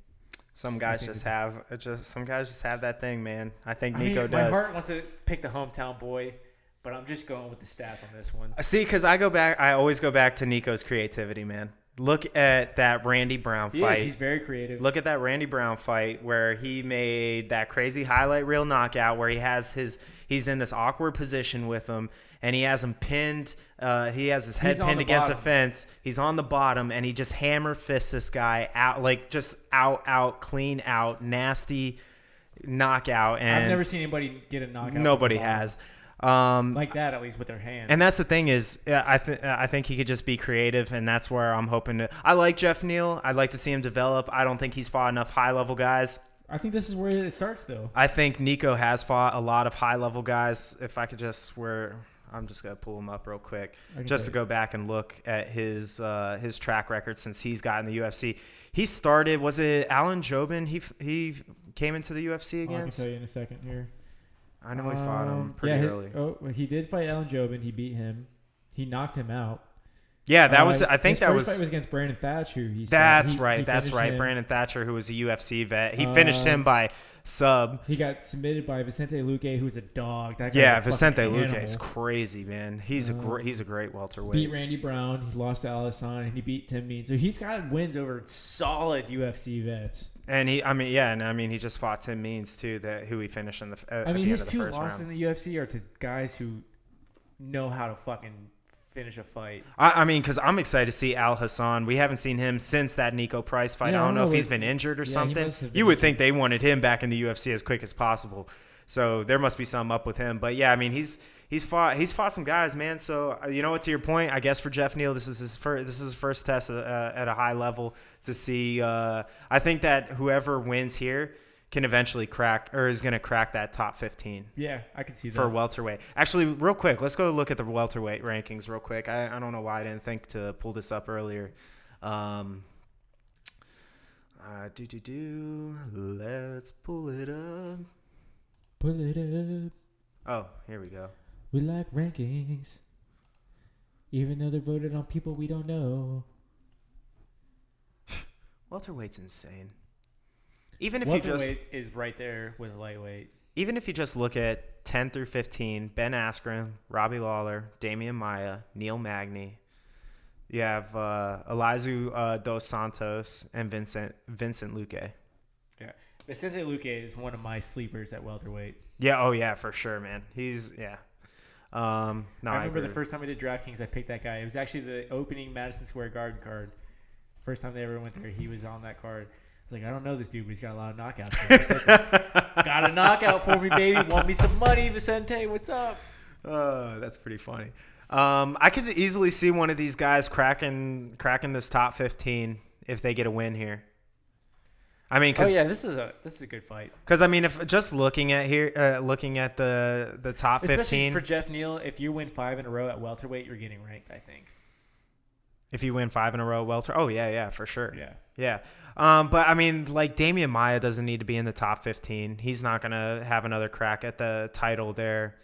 S1: Some guys just have that thing, man. I think Nico does.
S2: My heart wants to pick the hometown boy, but I'm just going with the stats on this one.
S1: See, because I always go back to Nico's creativity, man. Look at that Randy Brown fight.
S2: He's very creative.
S1: Look at that Randy Brown fight where he made that crazy highlight reel knockout where he's in this awkward position with him and he has him pinned. He has his head pinned against the fence. He's on the bottom and he just hammer fists this guy out, like just out, clean out, nasty knockout. And
S2: I've never seen anybody get a knockout.
S1: Nobody has.
S2: Like that, at least with their hands.
S1: And that's the thing is, I think he could just be creative, and that's where I'm hoping to. I like Jeff Neal. I'd like to see him develop. I don't think he's fought enough high-level guys.
S2: I think this is where it starts, though.
S1: I think Nico has fought a lot of high-level guys. If I could I'm just gonna pull him up real quick, just to go back and look at his track record since he's gotten the UFC. He started. Was it Alan Jobin? He came into the UFC against.
S2: I can tell you in a second here.
S1: I know he fought him pretty early.
S2: He did fight Alan Jobin. He beat him. He knocked him out.
S1: Yeah, that was. I think that was.
S2: His first fight was against Brandon Thatcher.
S1: That's right. Brandon Thatcher, who was a UFC vet. He finished him by sub.
S2: He got submitted by Vicente Luque, who's a dog. That
S1: Vicente Luque is crazy, man. He's a great welterweight.
S2: Beat Randy Brown. He lost to Alisson, and he beat Tim Means. So he's got wins over solid UFC vets.
S1: And he just fought Tim Means too, who he finished in the.
S2: His 2 losses in the UFC are to guys who know how to fucking finish a fight.
S1: Because I'm excited to see Al Hassan. We haven't seen him since that Nico Price fight. I don't know if he's been injured or something. You would think they wanted him back in the UFC as quick as possible. So there must be something up with him. But yeah, he's fought some guys, man. So you know what? To your point, I guess for Jeff Neal, this is his first test at a high level to see. I think that whoever wins here can eventually crack or is going to crack that top 15.
S2: Yeah, I can see that.
S1: For welterweight. Actually, real quick, let's go look at the welterweight rankings real quick. I don't know why I didn't think to pull this up earlier. Let's pull it up.
S2: Pull it up.
S1: Oh, here we go.
S2: We like rankings, even though they're voted on people we don't know.
S1: Welterweight's insane. Even if
S2: welterweight is right there with lightweight.
S1: Even if you just look at 10 through 15, Ben Askren, Robbie Lawler, Damian Maia, Neil Magny. You have Elizu Dos Santos and Vincent Luque.
S2: Yeah. Vicente Luque is one of my sleepers at welterweight.
S1: Yeah, oh yeah, for sure, man. I
S2: remember the first time I did DraftKings, I picked that guy. It was actually the opening Madison Square Garden card. First time they ever went there, he was on that card. was like, I don't know this dude, but he's got a lot of knockouts. Got a knockout for me, baby. Want me some money, Vicente? What's up?
S1: That's pretty funny. I could easily see one of these guys cracking this top 15 if they get a win here. I mean,
S2: this is a good fight.
S1: Because I mean, if just looking at the top 15,
S2: especially for Jeff Neal, if you win 5 in a row at welterweight, you're getting ranked, I think.
S1: If you win 5 in a row, welter, for sure,
S2: yeah.
S1: But I mean, like Damian Maia doesn't need to be in the top 15. He's not gonna have another crack at the title there.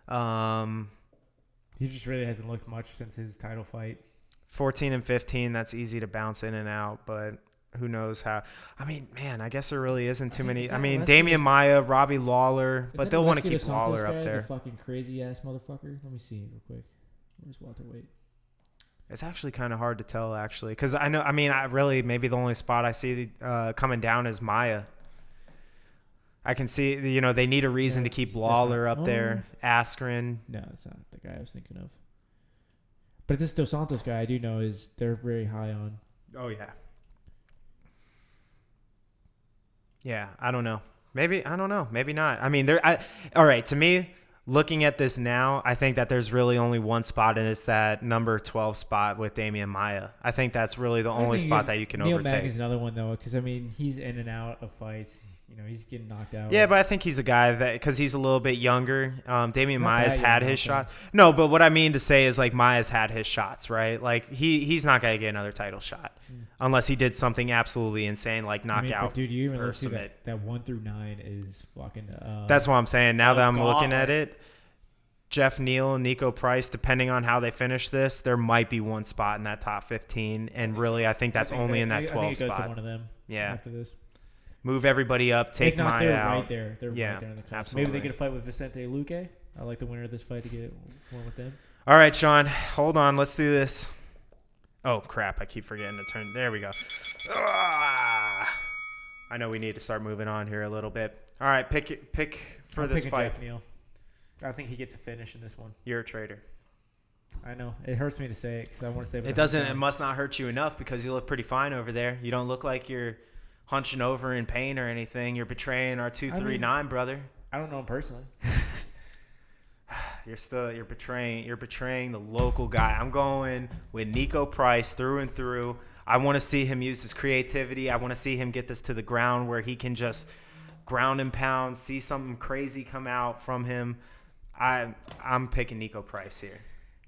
S2: He just really hasn't looked much since his title fight.
S1: 14 and 15, that's easy to bounce in and out, but who knows how. I mean, man, I guess there really isn't too many. I mean, Damian Maia, Robbie Lawler, but they'll want to keep Lawler up there.
S2: The fucking crazy ass motherfucker. Let me see real quick. Where's welterweight?
S1: It's actually kind of hard to tell, actually, because I know. I mean, maybe the only spot I see coming down is Maia. I can see, they need a reason to keep Lawler up there. Askren.
S2: No, it's not the guy I was thinking of. But this Dos Santos guy, I do know they're very high on.
S1: Oh yeah. Yeah, I don't know. Maybe not. I mean, all right, to me, looking at this now, I think that there's really only one spot, and it's that number 12 spot with Damian Maia. I think that's really the only spot that you can overtake.
S2: Neil Magny's another one, though, because, I mean, he's in and out of fights. He's getting knocked out.
S1: Yeah, but I think he's a guy that, because he's a little bit younger, Damian Maia's had his shot. No, but what I mean to say is, like, Maia's had his shots, right? Like, he's not going to get another title shot unless he did something absolutely insane, like knockout.
S2: But dude, you even look through that 1 through 9 is fucking.
S1: That's what I'm saying. Now that I'm looking at it, Jeff Neal and Nico Price, depending on how they finish this, there might be one spot in that top 15, and really, I think that's only in that 12 spot. I think it goes
S2: to one of them.
S1: Yeah.
S2: After this.
S1: Move everybody up, take Maia out.
S2: Right there. They're right there in the class.
S1: Absolutely.
S2: Maybe they get a fight with Vicente Luque. I like the winner of this fight to get one with them.
S1: All right, Sean. Hold on. Let's do this. Oh, crap. I keep forgetting to turn. There we go. I know we need to start moving on here a little bit. All right, pick for this fight.
S2: Jeff Neal. I think he gets a finish in this one.
S1: You're a traitor.
S2: I know. It hurts me to say it because I want to say
S1: it. It must not hurt you enough because you look pretty fine over there. You don't look like you're hunching over in pain or anything. You're betraying our 239, brother.
S2: I don't know him personally.
S1: You're betraying the local guy. I'm going with Nico Price through and through. I want to see him use his creativity. I want to see him get this to the ground where he can just ground and pound, see something crazy come out from him. I'm picking Nico Price here.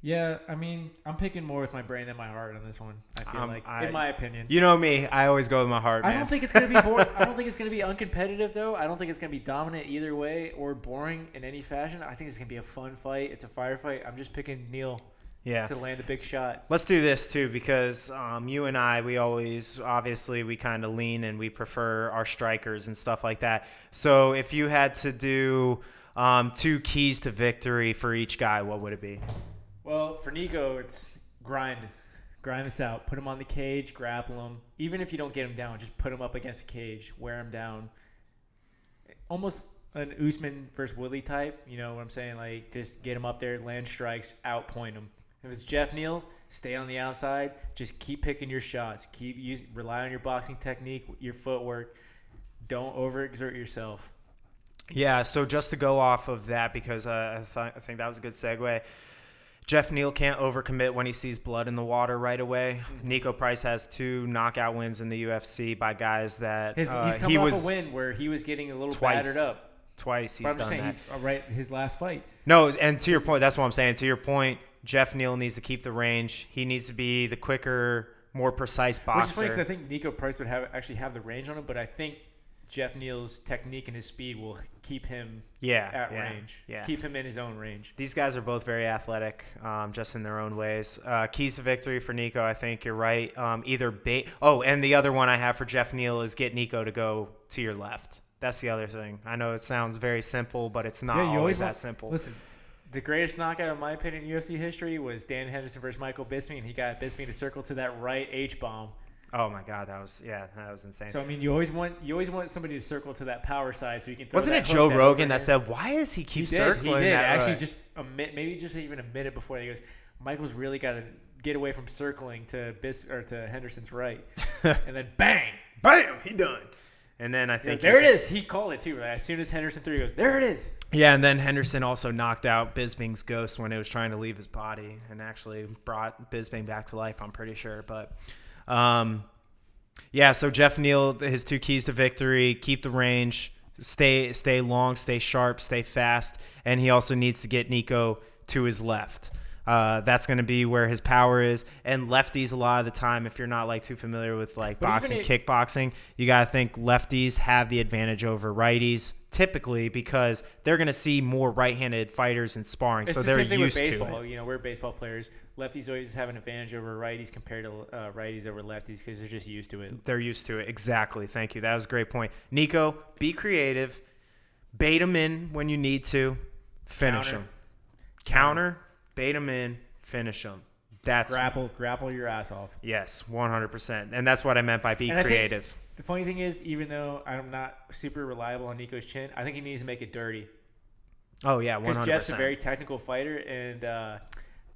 S2: Yeah, I mean, I'm picking more with my brain than my heart on this one. I feel in my opinion.
S1: You know me, I always go with my heart, man.
S2: I don't think it's going to be boring. I don't think it's going to be uncompetitive, though. I don't think it's going to be dominant either way or boring in any fashion. I think it's going to be a fun fight. It's a firefight. I'm just picking Neal to land a big shot.
S1: Let's do this, too, because you and I, we kind of lean and we prefer our strikers and stuff like that. So if you had to do 2 keys to victory for each guy, what would it be?
S2: Well, for Nico, it's grind. Grind this out. Put him on the cage, grapple him. Even if you don't get him down, just put him up against a cage, wear him down. Almost an Usman versus Woodley type. You know what I'm saying? Like, just get him up there, land strikes, outpoint him. If it's Jeff Neal, stay on the outside. Just keep picking your shots. Rely on your boxing technique, your footwork. Don't overexert yourself.
S1: Yeah, so just to go off of that, because I think that was a good segue. Jeff Neal can't overcommit when he sees blood in the water right away. Mm-hmm. Nico Price has 2 knockout wins in the UFC by guys that
S2: he's coming off a win where he was getting a little battered up.
S1: Twice he's done that.
S2: His last fight.
S1: No, and to your point, that's what I'm saying. To your point, Jeff Neal needs to keep the range. He needs to be the quicker, more precise boxer.
S2: Which is funny because I think Nico Price would have the range on him, but I think Jeff Neal's technique and his speed will keep him at range. Yeah. Keep him in his own range.
S1: These guys are both very athletic, just in their own ways. Keys to victory for Nico, I think you're right. And the other one I have for Jeff Neal is get Nico to go to your left. That's the other thing. I know it sounds very simple, but it's not always that simple.
S2: Listen, the greatest knockout, in my opinion, in UFC history was Dan Henderson versus Michael Bisping, and he got Bisping to circle to that right H-bomb.
S1: Oh my God, that was insane.
S2: So I mean, you always want somebody to circle to that power side so you can.
S1: Wasn't it Joe Rogan that said, "Why does he keep circling?"
S2: He did
S1: that
S2: actually
S1: way?
S2: Just even a minute before he goes. Michael's really got to get away from circling to Henderson's right, and then bang,
S1: Bam, he done. And then I think
S2: there it is. He called it too. Right? As soon as Henderson threw, he goes, there it is.
S1: Yeah, and then Henderson also knocked out Bisping's ghost when it was trying to leave his body, and actually brought Bisping back to life. I'm pretty sure, but yeah. So Jeff Neal, his 2 keys to victory: keep the range, stay long, stay sharp, stay fast, and he also needs to get Nico to his left. That's going to be where his power is. And lefties, a lot of the time, if you're not like too familiar with like boxing, kickboxing, you got to think lefties have the advantage over righties typically because they're going to see more right-handed fighters in sparring.
S2: It's
S1: so
S2: the
S1: they're
S2: same thing
S1: used
S2: with baseball.
S1: to it.
S2: You know, we're baseball players. Lefties always have an advantage over righties compared to righties over lefties because they're just used to it.
S1: They're used to it. Exactly. Thank you. That was a great point. Nico, be creative. Bait him in when you need to. Finish him. Counter. Bait him in, finish him. That's
S2: grapple your ass off.
S1: Yes, 100%. And that's what I meant by be creative.
S2: The funny thing is, even though I'm not super reliable on Nico's chin, I think he needs to make it dirty.
S1: Oh, yeah, 100%.
S2: Because Jeff's a very technical fighter, and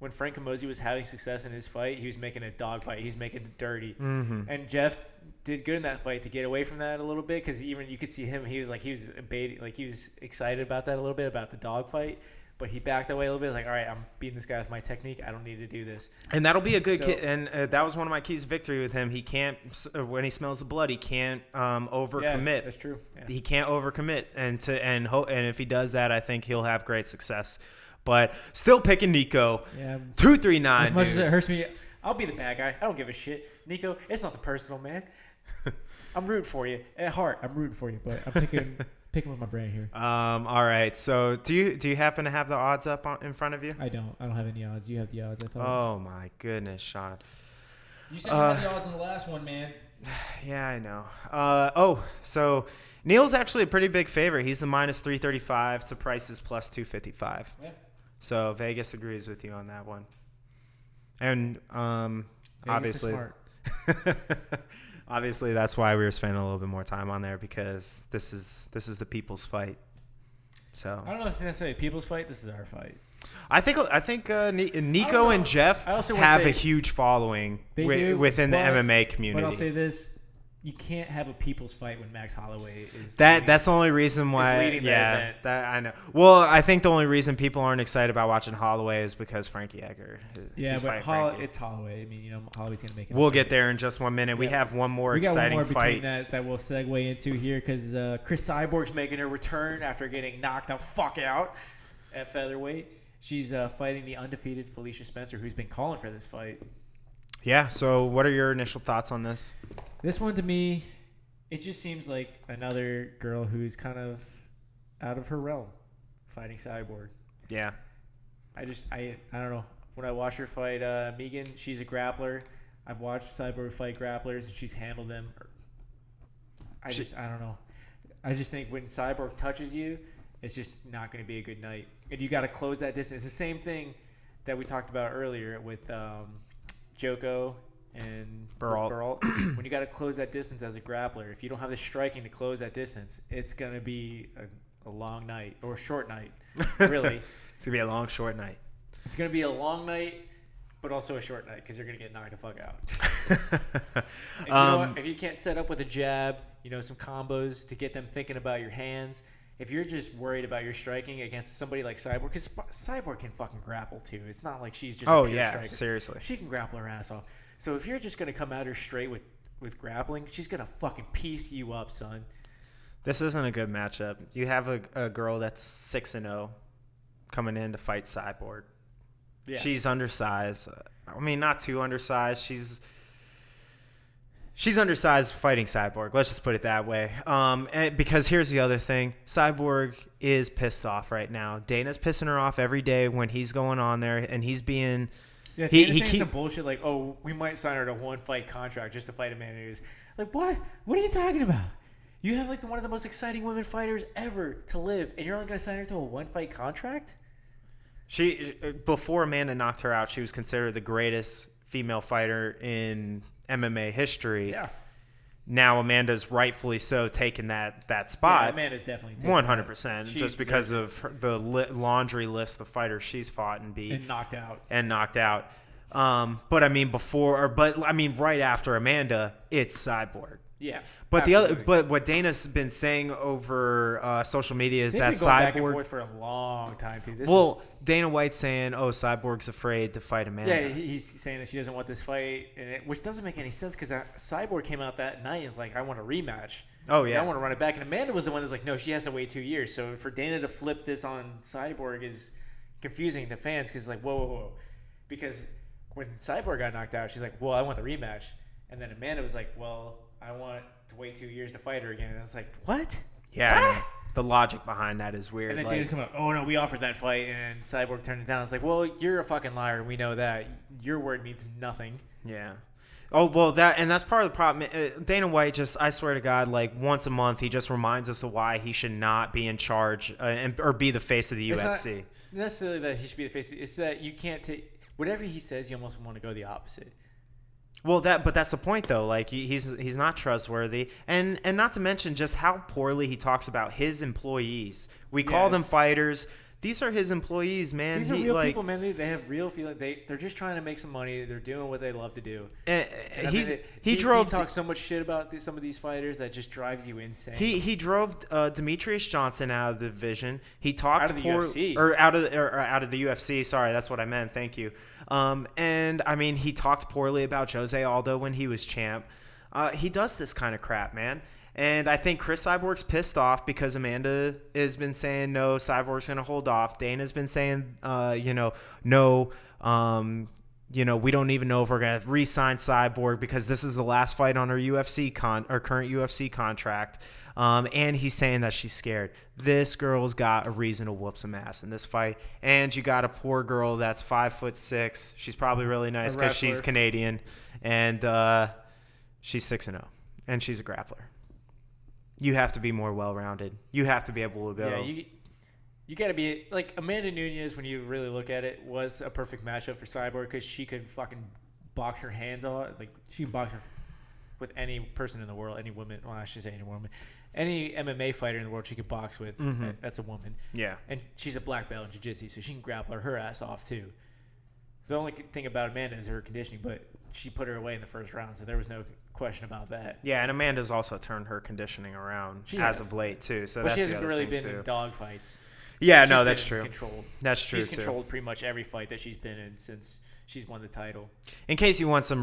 S2: when Frank Camozzi was having success in his fight, he was making a dog fight. He's making it dirty.
S1: Mm-hmm.
S2: And Jeff did good in that fight to get away from that a little bit because even you could see him, he was excited about that a little bit, about the dog fight. But he backed away a little bit. Like, all right, I'm beating this guy with my technique. I don't need to do this.
S1: And that'll be a good key. And that was one of my keys to victory with him. He can't, when he smells the blood, he can't overcommit.
S2: Yeah, that's true. Yeah.
S1: He can't overcommit. And if he does that, I think he'll have great success. But still picking Nico.
S2: Yeah.
S1: 239.
S2: As much as it hurts me, I'll be the bad guy. I don't give a shit. Nico, it's not the personal, man. I'm rooting for you. At heart, I'm rooting for you. But I'm picking with my brain here.
S1: All right. So do you happen to have the odds up in front of you?
S2: I don't have any odds. You have the odds. I thought.
S1: Oh my goodness, Sean.
S2: You said you had the odds on the last one, man.
S1: Yeah, I know. So Neal's actually a pretty big favorite. He's the minus 335 to Price's plus 255. Yeah. So Vegas agrees with you on that one. And obviously.
S2: Vegas is smart.
S1: Obviously, that's why we were spending a little bit more time on there because this is the people's fight. So
S2: I don't know if it's necessarily a people's fight. This is our fight.
S1: I think Nico and Jeff have a huge following within the MMA community.
S2: But I'll say this: you can't have a people's fight when Max Holloway is
S1: that's the only reason why.
S2: Leading the event.
S1: That I know. Well, I think the only reason people aren't excited about watching Holloway is because Frankie Edgar.
S2: But it's Holloway. I mean, Holloway's gonna make it.
S1: We'll get there in just 1 minute. Yeah. We have one more exciting fight
S2: that we'll segue into here because Chris Cyborg's making her return after getting knocked the fuck out at featherweight. She's fighting the undefeated Felicia Spencer, who's been calling for this fight.
S1: Yeah. So, what are your initial thoughts on this?
S2: This one, to me, it just seems like another girl who's kind of out of her realm fighting Cyborg.
S1: Yeah.
S2: I don't know. When I watch her fight Megan, she's a grappler. I've watched Cyborg fight grapplers, and she's handled them. I don't know. I just think when Cyborg touches you, it's just not going to be a good night. And you got to close that distance. It's the same thing that we talked about earlier with Joko and Beralt. When you got to close that distance as a grappler, if you don't have the striking to close that distance, it's going to be a long night or a short night, really.
S1: It's going to be a long, short night.
S2: It's going to be a long night, but also a short night because you're going to get knocked the fuck out. If you can't set up with a jab, some combos to get them thinking about your hands, if you're just worried about your striking against somebody like Cyborg, because Cyborg can fucking grapple too. It's not like she's just a pure striker.
S1: Seriously.
S2: She can grapple her ass off. So if you're just going to come at her straight with grappling, she's going to fucking piece you up, son.
S1: This isn't a good matchup. You have a girl that's 6-0 coming in to fight Cyborg. Yeah. She's undersized. I mean, not too undersized. She's undersized fighting Cyborg. Let's just put it that way. Because here's the other thing. Cyborg is pissed off right now. Dana's pissing her off every day when he's going on there, and he's being...
S2: Yeah, Dana's saying some bullshit like, oh, we might sign her to a one-fight contract just to fight a man who's... Like, what? What are you talking about? You have, like, one of the most exciting women fighters ever to live, and you're only going to sign her to a one-fight contract?
S1: Before Amanda knocked her out, she was considered the greatest female fighter in MMA history. Yeah. Now Amanda's rightfully so taking that spot.
S2: Yeah, Amanda's definitely taking
S1: 100%. Just because of the laundry list of fighters she's fought and beat.
S2: And knocked out.
S1: But I mean right after Amanda, it's Cyborg.
S2: Yeah.
S1: But
S2: absolutely.
S1: but what Dana's been saying over social media is
S2: They've
S1: that
S2: been going back and
S1: Cyborg.
S2: forth for a long time too.
S1: Dana White's saying, "Oh, Cyborg's afraid to fight Amanda."
S2: Yeah, he's saying that she doesn't want this fight, which doesn't make any sense because Cyborg came out that night and was like, "I want a rematch."
S1: Oh yeah,
S2: I want to run it back. And Amanda was the one that's like, "No, she has to wait 2 years." So for Dana to flip this on Cyborg is confusing to fans because like, whoa, because when Cyborg got knocked out, she's like, "Well, I want the rematch," and then Amanda was like, "Well, I want to wait 2 years to fight her again." And I was like, "What?"
S1: Yeah. I mean, the logic behind that is weird.
S2: And then
S1: like,
S2: Dana's come out, "Oh no, we offered that fight," and Cyborg turned it down. It's like, "Well, you're a fucking liar. We know that. Your word means nothing."
S1: yeah. Oh well, that's part of the problem. Dana White just, I swear to God, like once a month, he just reminds us of why he should not be in charge or be the face of the UFC.
S2: Not necessarily that he should be the face. It's that you can't take whatever he says. You almost want to go the opposite.
S1: Well, but that's the point though. Like he's not trustworthy, and not to mention just how poorly he talks about his employees. We call them fighters. These are his employees, man.
S2: These are real people, man. They have real feeling. They're just trying to make some money. They're doing what they love to do. He talks so much shit about some of these fighters that just drives you insane.
S1: He drove Demetrius Johnson out of the division. He talked
S2: out of the UFC
S1: or out of the UFC. Sorry, that's what I meant. Thank you. And I mean, he talked poorly about Jose Aldo when he was champ. He does this kind of crap, man. And I think Chris Cyborg's pissed off because Amanda has been saying no, Cyborg's going to hold off. Dana's been saying, no, we don't even know if we're going to re-sign Cyborg because this is the last fight on our current UFC contract. And he's saying that she's scared. This girl's got a reason to whoop some ass in this fight. And you got a poor girl that's 5'6". She's probably really nice because she's Canadian. And she's 6-0. And she's a grappler. You have to be more well-rounded. You have to be able to go.
S2: Yeah, you got to be like Amanda Nunes. When you really look at it, was a perfect matchup for Cyborg because she could fucking box her hands off. Like she can box her with any person in the world, any woman. Well, I should say any woman, any MMA fighter in the world she could box with. Mm-hmm. That's a woman. Yeah, and she's a black belt in jiu-jitsu, so she can grapple her ass off too. The only thing about Amanda is her conditioning, but she put her away in the first round, so there was no question about that.
S1: Yeah, and Amanda's also turned her conditioning around of late too. So
S2: she hasn't really been in dog fights.
S1: Yeah, no, that's true.
S2: Controlled.
S1: That's true.
S2: She's controlled pretty much every fight that she's been in since she's won the title.
S1: In case you want some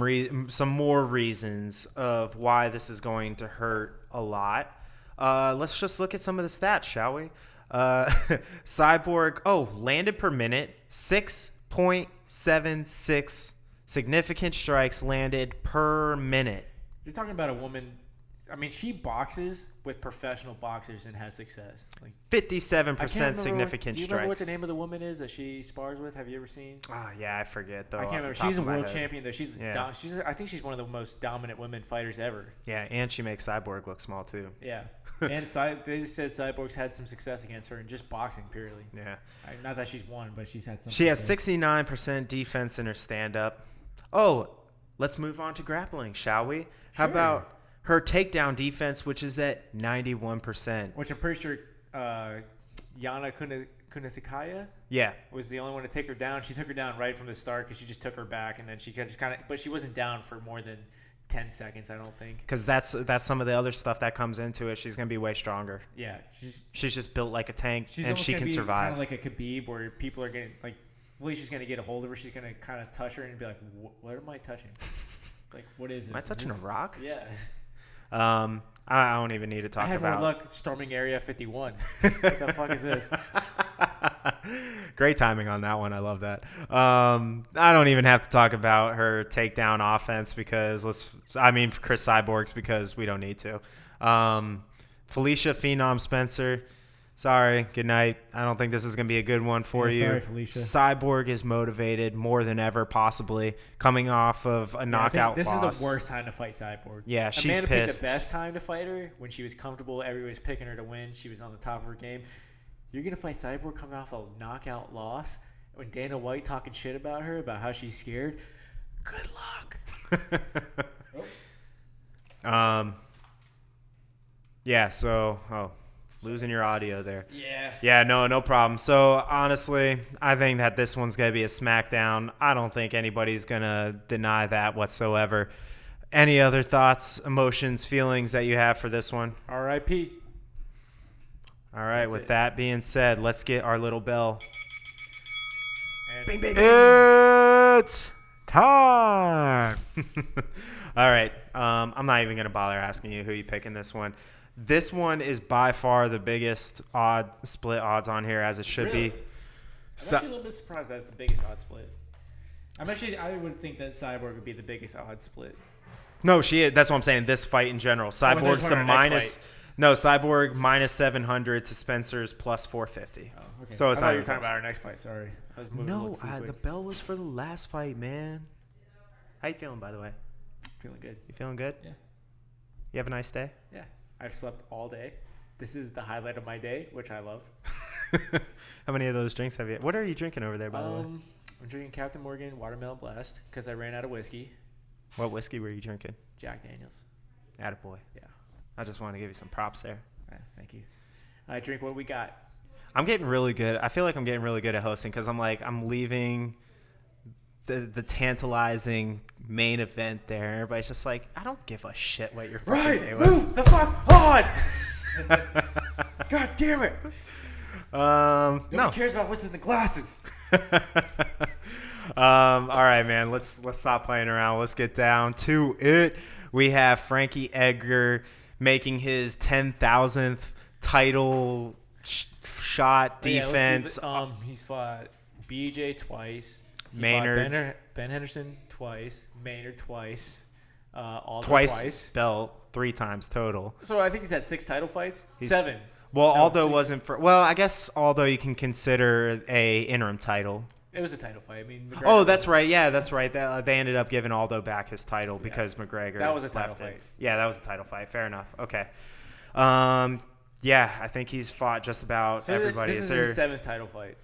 S1: more reasons of why this is going to hurt a lot, let's just look at some of the stats, shall we? Cyborg, landed per minute, 6.76 significant strikes landed per minute.
S2: You're talking about a woman. I mean, she boxes with professional boxers and has success. Like
S1: 57% significant strikes.
S2: Do you remember what the name of the woman is that she spars with? Have you ever seen?
S1: Oh, yeah, I forget though.
S2: I can't remember. She's a world champion though. She's I think she's one of the most dominant women fighters ever.
S1: Yeah, and she makes Cyborg look small too.
S2: Yeah. And they said Cyborg's had some success against her in just boxing purely.
S1: Yeah.
S2: Not that she's won, but she's had some.
S1: She has 69% defense in her stand-up. Oh, let's move on to grappling, shall we? How about her takedown defense, which is at 91%.
S2: Which I'm pretty sure Yana Kunitskaya was the only one to take her down. She took her down right from the start because she just took her back, and then she just kind of – but she wasn't down for more than 10 seconds, I don't think.
S1: Because that's some of the other stuff that comes into it. She's going to be way stronger.
S2: Yeah.
S1: She's just built like a tank, and she can survive.
S2: Kind of like a Khabib where people are getting – like Felicia's going to get a hold of her. She's going to kind of touch her and be like, what am I touching? Like, what is this?
S1: Am I touching a rock?
S2: Yeah.
S1: I don't even need to talk about.
S2: I had more luck storming Area 51. What the fuck is this?
S1: Great timing on that one. I love that. I don't even have to talk about her takedown offense because Chris Cyborg's because we don't need to. Felicia Phenom Spencer. Sorry, good night. I don't think this is going to be a good one for you.
S2: Sorry, Felicia.
S1: Cyborg is motivated more than ever, possibly, coming off of a knockout loss.
S2: This is the worst time to fight Cyborg.
S1: Yeah, she's
S2: Amanda
S1: pissed.
S2: Picked the best time to fight her when she was comfortable. Everybody was picking her to win. She was on the top of her game. You're going to fight Cyborg coming off a knockout loss when Dana White talking shit about her, about how she's scared? Good luck.
S1: Yeah, so... losing your audio there.
S2: Yeah.
S1: Yeah, no problem. So, honestly, I think that this one's going to be a smackdown. I don't think anybody's going to deny that whatsoever. Any other thoughts, emotions, feelings that you have for this one?
S2: R.I.P.
S1: All right.
S2: That's
S1: With
S2: it.
S1: that being said, let's get our little bell.
S2: And
S1: Bing, bing, bing.
S2: it's time.
S1: All right. I'm not even going to bother asking you who you pick in this one. This one is by far the biggest split odds on here, as it should
S2: Really?
S1: be.
S2: I'm actually a little bit surprised that's the biggest odd split. I would think that Cyborg would be the biggest odd split.
S1: No, that's what I'm saying. This fight in general. Cyborg's the minus. No, Cyborg minus 700 to Spencer's plus 450.
S2: Oh, okay.
S1: So it's
S2: I thought
S1: not
S2: you were
S1: even
S2: talking
S1: close.
S2: about our next fight. Sorry, I was moving.
S1: No, the bell was for the last fight, man. How you feeling, by the way?
S2: Feeling good.
S1: You feeling good?
S2: Yeah.
S1: You have a nice day?
S2: Yeah, I've slept all day. This is the highlight of my day, which I love.
S1: How many of those drinks have you? What are you drinking over there, by the way?
S2: I'm drinking Captain Morgan Watermelon Blast because I ran out of whiskey.
S1: What whiskey were you drinking?
S2: Jack Daniels.
S1: Attaboy.
S2: Yeah.
S1: I just want to give you some props there.
S2: Thank you. I drink what we got.
S1: I'm getting really good. I feel like I'm getting really good at hosting because I'm leaving the tantalizing main event there. Everybody's just like, I don't give a shit what your fucking name was.
S2: Move the fuck on! God damn it!
S1: No.
S2: Nobody cares about what's in the glasses.
S1: All right, man. Let's stop playing around. Let's get down to it. We have Frankie Edgar making his 10,000th title shot defense.
S2: He's fought BJ twice.
S1: Maynard.
S2: Ben Henderson twice. Maynard twice. Aldo
S1: twice. Belt 3 times total.
S2: So I think he's had 6 title fights. 7.
S1: Well,
S2: No,
S1: Aldo
S2: 6.
S1: wasn't for. Well, I guess Aldo you can consider a interim title.
S2: It was a title fight. I mean, McGregor
S1: Oh, that's right. Yeah, that's right. They ended up giving Aldo back his title because McGregor.
S2: That was a title
S1: left it.
S2: fight.
S1: Yeah, that was a title fight. Fair enough. Okay. Yeah, I think he's fought just about everybody.
S2: This is his 7th title fight.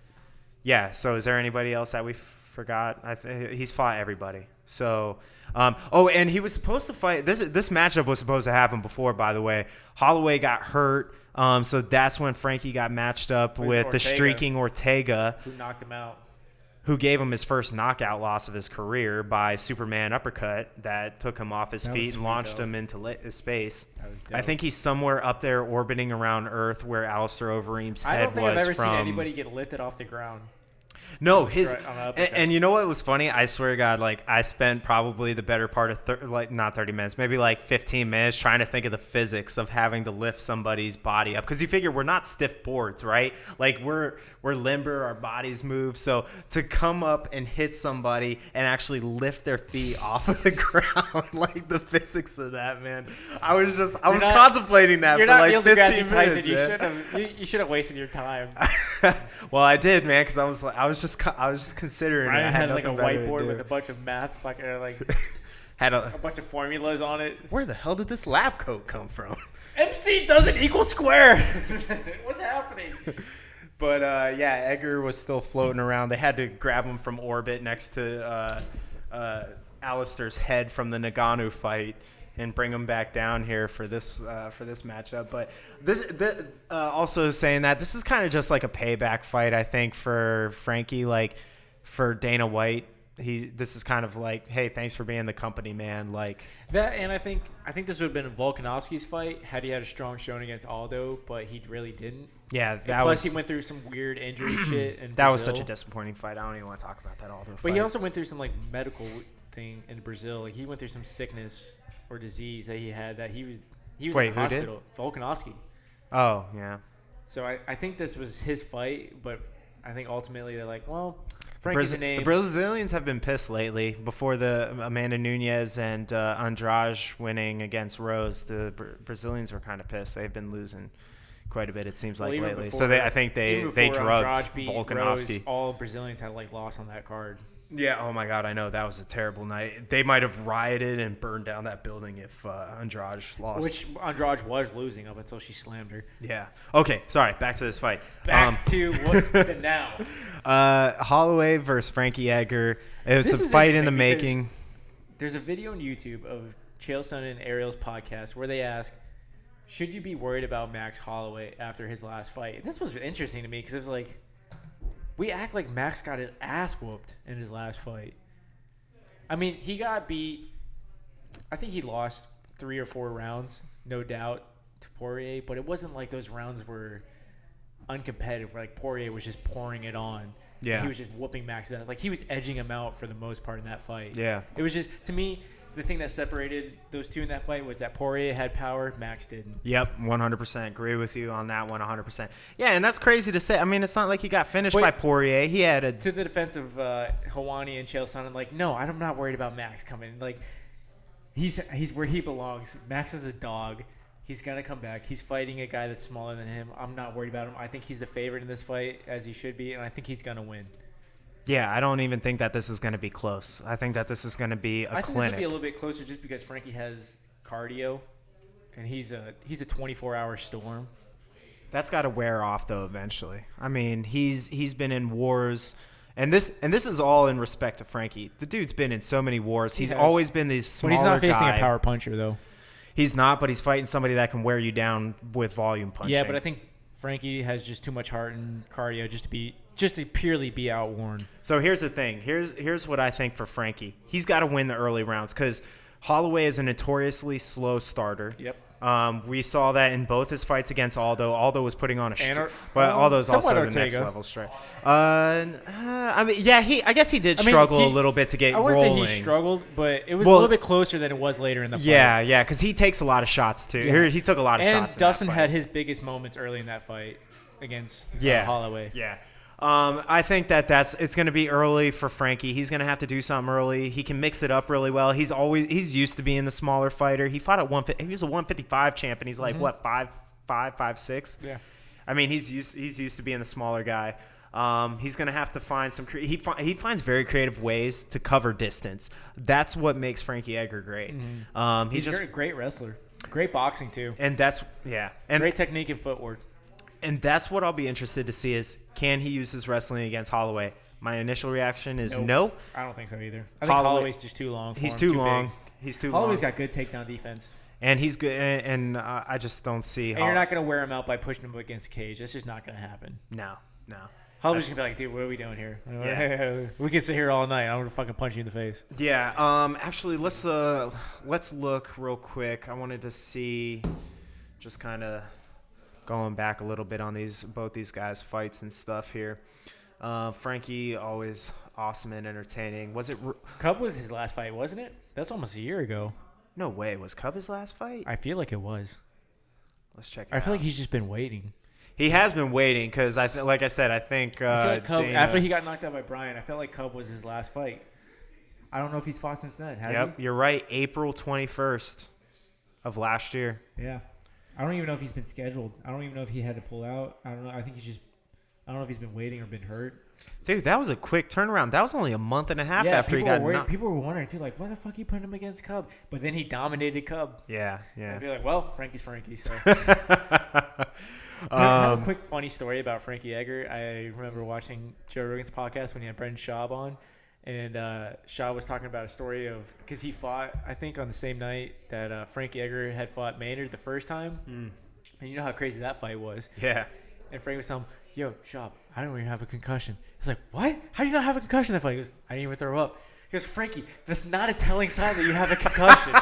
S1: Yeah. So is there anybody else that we forgot? He's fought everybody. So, and he was supposed to fight. This matchup was supposed to happen before, by the way. Holloway got hurt. So that's when Frankie got matched up with the streaking Ortega,
S2: who knocked him out.
S1: Who gave him his first knockout loss of his career by Superman uppercut that took him off his feet and launched him into space. I think he's somewhere up there orbiting around Earth where Alistair Overeem's head was.
S2: I don't think I've ever
S1: seen
S2: anybody get lifted off the ground.
S1: No, and you know what was funny? I swear to God, like I spent probably the better part of not 30 minutes, maybe like 15 minutes trying to think of the physics of having to lift somebody's body up because you figure we're not stiff boards, right? Like we're limber, our bodies move. So to come up and hit somebody and actually lift their feet off of the ground, like the physics of that, man. I was contemplating that for like 15 minutes.
S2: You should have wasted your time.
S1: Well, I did, man, because I was just considering.
S2: I had like a whiteboard with a bunch of math,
S1: had a
S2: bunch of formulas on it.
S1: Where the hell did this lab coat come from?
S2: MC doesn't equal square. What's happening?
S1: But yeah, Edgar was still floating around. They had to grab him from orbit next to Alistair's head from the Nagano fight and bring him back down here for this matchup. But this also saying that this is kind of just like a payback fight, I think, for Frankie, like for Dana White. This is kind of like, hey, thanks for being the company man, like
S2: that. And I think this would have been Volkanovski's fight had he had a strong showing against Aldo, but he really didn't.
S1: Yeah,
S2: plus he went through some weird injury shit. And
S1: that was such a disappointing fight. I don't even want to talk about that Aldo fight.
S2: But he also went through some like medical thing in Brazil. Like he went through some sickness or disease that he had that he was in the hospital. Volkanovski.
S1: Oh yeah.
S2: So I think this was his fight, but I think ultimately they're like, well, Frankie's a name.
S1: The Brazilians have been pissed lately. Before the Amanda Nunes and Andrade winning against Rose, the Brazilians were kind of pissed. They've been losing quite a bit, it seems like, lately. So I think they drugged Volkanovski.
S2: All Brazilians had like lost on that card.
S1: Yeah, oh my God, I know. That was a terrible night. They might have rioted and burned down that building if Andrade lost.
S2: Which Andrade was losing up until she slammed her.
S1: Yeah. Okay, sorry, back to this fight.
S2: Back to the now.
S1: Holloway versus Frankie Edgar. It was a fight in the making.
S2: There's a video on YouTube of Chael Sonnen and Ariel's podcast where they ask, should you be worried about Max Holloway after his last fight? And this was interesting to me because it was like, we act like Max got his ass whooped in his last fight. I mean, he got beat I think he lost 3 or 4 rounds, no doubt, to Poirier, but it wasn't like those rounds were uncompetitive, where like Poirier was just pouring it on.
S1: Yeah.
S2: He was just whooping Max down. Like he was edging him out for the most part in that fight.
S1: Yeah.
S2: It was just, to me, the thing that separated those two in that fight was that Poirier had power, Max didn't.
S1: Yep, 100%. Agree with you on that one, 100%. Yeah, and that's crazy to say. I mean, it's not like he got finished by Poirier. He had a...
S2: To the defense of Helwani and Chael Sonnen, like, no, I'm not worried about Max coming. Like, he's where he belongs. Max is a dog. He's going to come back. He's fighting a guy that's smaller than him. I'm not worried about him. I think he's the favorite in this fight, as he should be, and I think he's going to win.
S1: Yeah, I don't even think that this is going to be close. I think that this is going to be a clinic.
S2: I think this will be a little bit closer just because Frankie has cardio, and he's a 24-hour storm.
S1: That's got to wear off though eventually. I mean, he's been in wars, and this is all in respect to Frankie. The dude's been in so many wars. He's always been the smaller guy.
S2: But he's not facing a power puncher though.
S1: He's not, but he's fighting somebody that can wear you down with volume punching.
S2: Yeah, but I think Frankie has just too much heart and cardio just to purely be outworn.
S1: So here's the thing. Here's what I think for Frankie. He's got to win the early rounds because Holloway is a notoriously slow starter.
S2: Yep.
S1: We saw that in both his fights against Aldo. Aldo was putting on a but Aldo's also the next level strike. I mean, yeah, I guess he did struggle a little bit to get rolling.
S2: I wouldn't say he struggled, but it was a little bit closer than it was later in the fight.
S1: Yeah, because he takes a lot of shots too.
S2: Yeah.
S1: He took a lot of shots.
S2: And Dustin had his biggest moments early in that fight against Holloway.
S1: Yeah. I think it's going to be early for Frankie. He's going to have to do something early. He can mix it up really well. He's used to being the smaller fighter. He fought at he was a 155 champ, and he's like what 5'6".
S2: Yeah.
S1: I mean, he's used to being the smaller guy. He's going to have to find he finds very creative ways to cover distance. That's what makes Frankie Edgar great.
S2: Mm-hmm. He's just a great wrestler. Great boxing too.
S1: And great
S2: technique and footwork.
S1: And that's what I'll be interested to see is, can he use his wrestling against Holloway? My initial reaction is no.
S2: I don't think so either. I think Holloway's just too long for him.
S1: He's too long. He's too long.
S2: Holloway's got good takedown defense.
S1: And he's good. And I just don't see
S2: how. And you're not going to wear him out by pushing him against a cage. That's just not going to happen.
S1: No.
S2: Holloway's going to be like, dude, what are we doing here? Yeah. We can sit here all night. I'm going to fucking punch you in the face.
S1: Yeah. Actually, let's look real quick. I wanted to see just kind of going back a little bit on both these guys' fights and stuff here. Frankie, always awesome and entertaining. Was it
S2: Cub was his last fight, wasn't it? That's almost a year ago.
S1: No way. Was Cub his last fight?
S2: I feel like it was.
S1: Let's check it out.
S2: I feel like he's just been waiting.
S1: He has been waiting because, like I said, I think
S2: like Cub, after he got knocked out by Bryan, I felt like Cub was his last fight. I don't know if he's fought since then. Has he?
S1: You're right. April 21st of last year.
S2: Yeah. I don't even know if he's been scheduled. I don't even know if he had to pull out. I don't know. I don't know if he's been waiting or been hurt.
S1: Dude, that was a quick turnaround. That was only a month and a half after he got knocked.
S2: People were wondering, too, like, why the fuck are you putting him against Cub? But then he dominated Cub.
S1: Yeah.
S2: I'd be like, well, Frankie's Frankie, so. I have a quick funny story about Frankie Edgar. I remember watching Joe Rogan's podcast when he had Brendan Schaub on. And Shaw was talking about a story of, because he fought, I think, on the same night that Frankie Edgar had fought Maynard the first time. And you know how crazy that fight was.
S1: Yeah.
S2: And Frank was telling him, yo, Shaw, I don't even have a concussion. He's like, what? How do you not have a concussion that fight? He goes, I didn't even throw up. He goes, Frankie, that's not a telling sign that you have a concussion.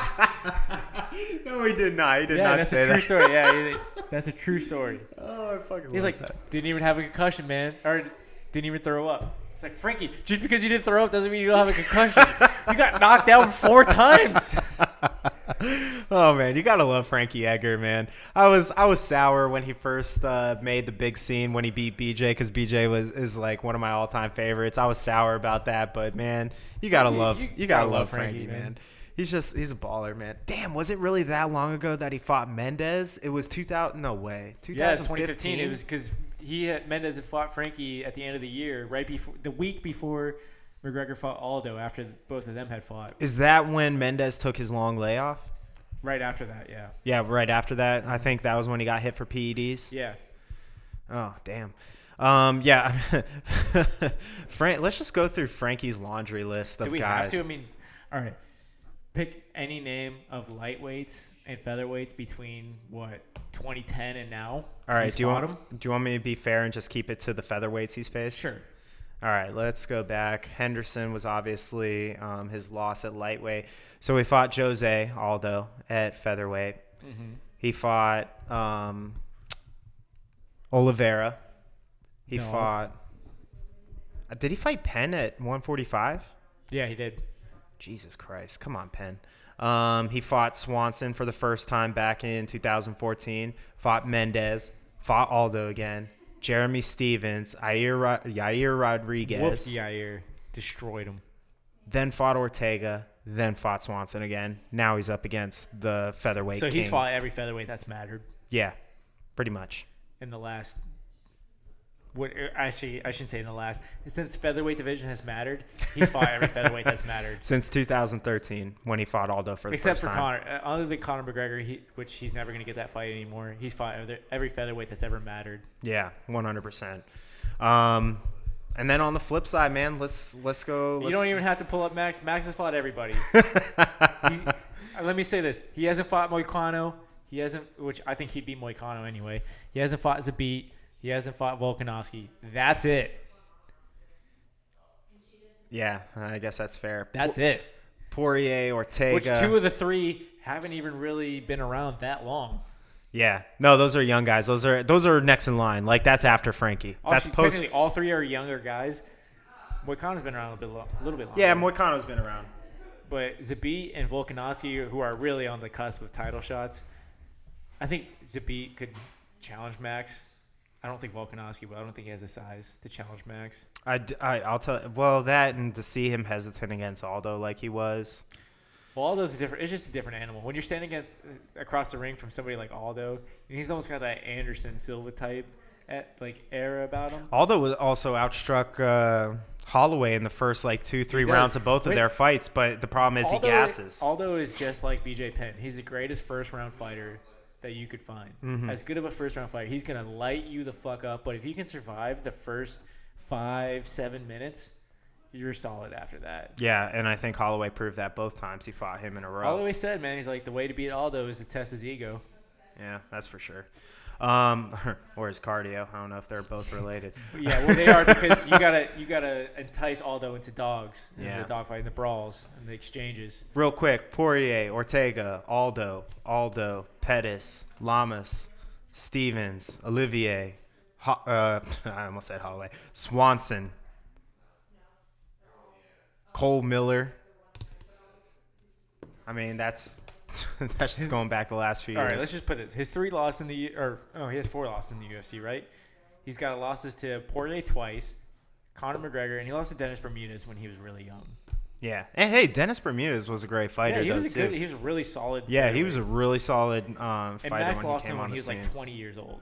S1: No, he did not. He did
S2: not
S1: say that.
S2: Yeah, that's a true story. Yeah, that's a true story.
S1: Oh, I fucking
S2: He's like,
S1: that.
S2: Didn't even have a concussion, man. Or didn't even throw up. It's like, Frankie, just because you didn't throw up doesn't mean you don't have a concussion. You got knocked out 4 times.
S1: Oh man, you gotta love Frankie Edgar, man. I was sour when he first made the big scene when he beat BJ, because BJ is like one of my all-time favorites. I was sour about that, but man, you gotta love Frankie, man. He's a baller, man. Damn, was it really that long ago that he fought Mendez? It was 2000. No way. 2015.
S2: Yeah, it's 2015. It was because Mendez had fought Frankie at the end of the year, right before the week before McGregor fought Aldo, after both of them had fought.
S1: Is that when Mendez took his long layoff?
S2: Right after that, yeah.
S1: Yeah, right after that. I think that was when he got hit for PEDs.
S2: Yeah.
S1: Oh, damn. Yeah. Let's just go through Frankie's laundry list of guys.
S2: Do we have to? I mean, all right. Pick any name of lightweights and featherweights between 2010 and now.
S1: All right. Do you want me to be fair and just keep it to the featherweights he's faced?
S2: Sure.
S1: All right, let's go back. Henderson was obviously his loss at lightweight. So he fought Jose Aldo at featherweight.
S2: Mm-hmm.
S1: He fought Oliveira. He
S2: No.
S1: fought. Did he fight Penn at 145?
S2: Yeah, he did.
S1: Jesus Christ. Come on, Penn. He fought Swanson for the first time back in 2014. Fought Mendez. Fought Aldo again. Jeremy Stevens. Yair Rodriguez.
S2: Whooped Yair. Destroyed him.
S1: Then fought Ortega. Then fought Swanson again. Now he's up against the featherweight
S2: So
S1: king.
S2: he's fought every featherweight that's mattered
S1: Yeah, pretty much.
S2: in the last. Actually, I shouldn't say in the last. Since featherweight division has mattered, he's fought every featherweight that's mattered.
S1: Since 2013, when he fought Aldo for the
S2: Except
S1: first
S2: for
S1: time.
S2: Conor. Other than Conor McGregor, which he's never going to get that fight anymore, he's fought every featherweight that's ever mattered.
S1: Yeah, 100%. And then on the flip side, man, let's go.
S2: You don't even have to pull up Max. Max has fought everybody. Let me say this: he hasn't fought Moicano. He hasn't, which I think he'd beat Moicano anyway. He hasn't fought Zabit. He hasn't fought Volkanovski. That's it.
S1: Yeah, I guess that's fair.
S2: That's it.
S1: Poirier, Ortega.
S2: Which two of the three haven't even really been around that long.
S1: Yeah, no, those are young guys. Those are next in line. Like that's after Frankie. That's post.
S2: Technically, all three are younger guys. Moicano's been around a little bit longer.
S1: Yeah, Moicano's been around.
S2: But Zabit and Volkanovski, who are really on the cusp of title shots, I think Zabit could challenge Max. I don't think Volkanovski will. I don't think he has the size to challenge Max.
S1: I'll tell. Well, that and to see him hesitant against Aldo like he was.
S2: Well, Aldo's different. It's just a different animal. When you're standing across the ring from somebody like Aldo, he's almost got that Anderson Silva type era about him.
S1: Aldo was also outstruck Holloway in the first 2-3 rounds of both of their fights, but the problem is he gasses.
S2: Aldo is just like BJ Penn. He's the greatest first round fighter that you could find.
S1: Mm-hmm.
S2: As good of a first round fighter, he's gonna light you the fuck up. But if you can survive the first 5-7 minutes, you're solid after that.
S1: Yeah, and I think Holloway proved that both times he fought him in a row.
S2: Holloway said, man, he's like, the way to beat Aldo is to test his ego.
S1: Yeah, that's for sure. Or his cardio. I don't know if they're both related.
S2: Yeah, well, they are because you gotta entice Aldo into dogs in the dogfight, in the brawls, and the exchanges.
S1: Real quick, Poirier, Ortega, Aldo, Pettis, Lamas, Stevens, Olivier, I almost said Holloway, Swanson, Cole Miller. I mean, that's just going back the last few years.
S2: All right, let's just put it. His 3 losses in he has 4 losses in the UFC, right? He's got losses to Poirier twice, Conor McGregor, and he lost to Dennis Bermudez when he was really young.
S1: Yeah. And hey, Dennis Bermudez was a great fighter,
S2: he
S1: though,
S2: was
S1: too.
S2: He was a really solid.
S1: Yeah, he was a really solid fighter
S2: and Max
S1: when
S2: lost
S1: he came
S2: him
S1: on
S2: when
S1: the
S2: he was
S1: scene.
S2: 20 years old.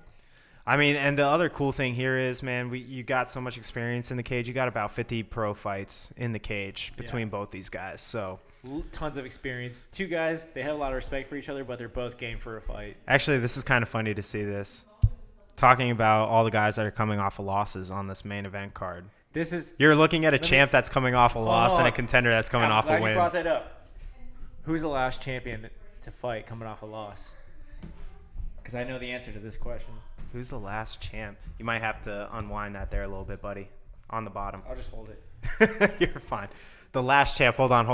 S1: I mean, and the other cool thing here is, man, you got so much experience in the cage. You got about 50 pro fights in the cage between both these guys. So
S2: tons of experience. 2 guys, they have a lot of respect for each other, but they're both game for a fight.
S1: Actually, this is kind of funny to see this. Talking about all the guys that are coming off of losses on this main event card. You're looking at a champ that's coming off a loss and a contender that's coming off a win.
S2: I'm glad you brought that up. Who's the last champion to fight coming off a loss? Because I know the answer to this question.
S1: Who's the last champ? You might have to unwind that there a little bit, buddy. On the bottom.
S2: I'll just hold it.
S1: You're fine. The last champ. Hold on.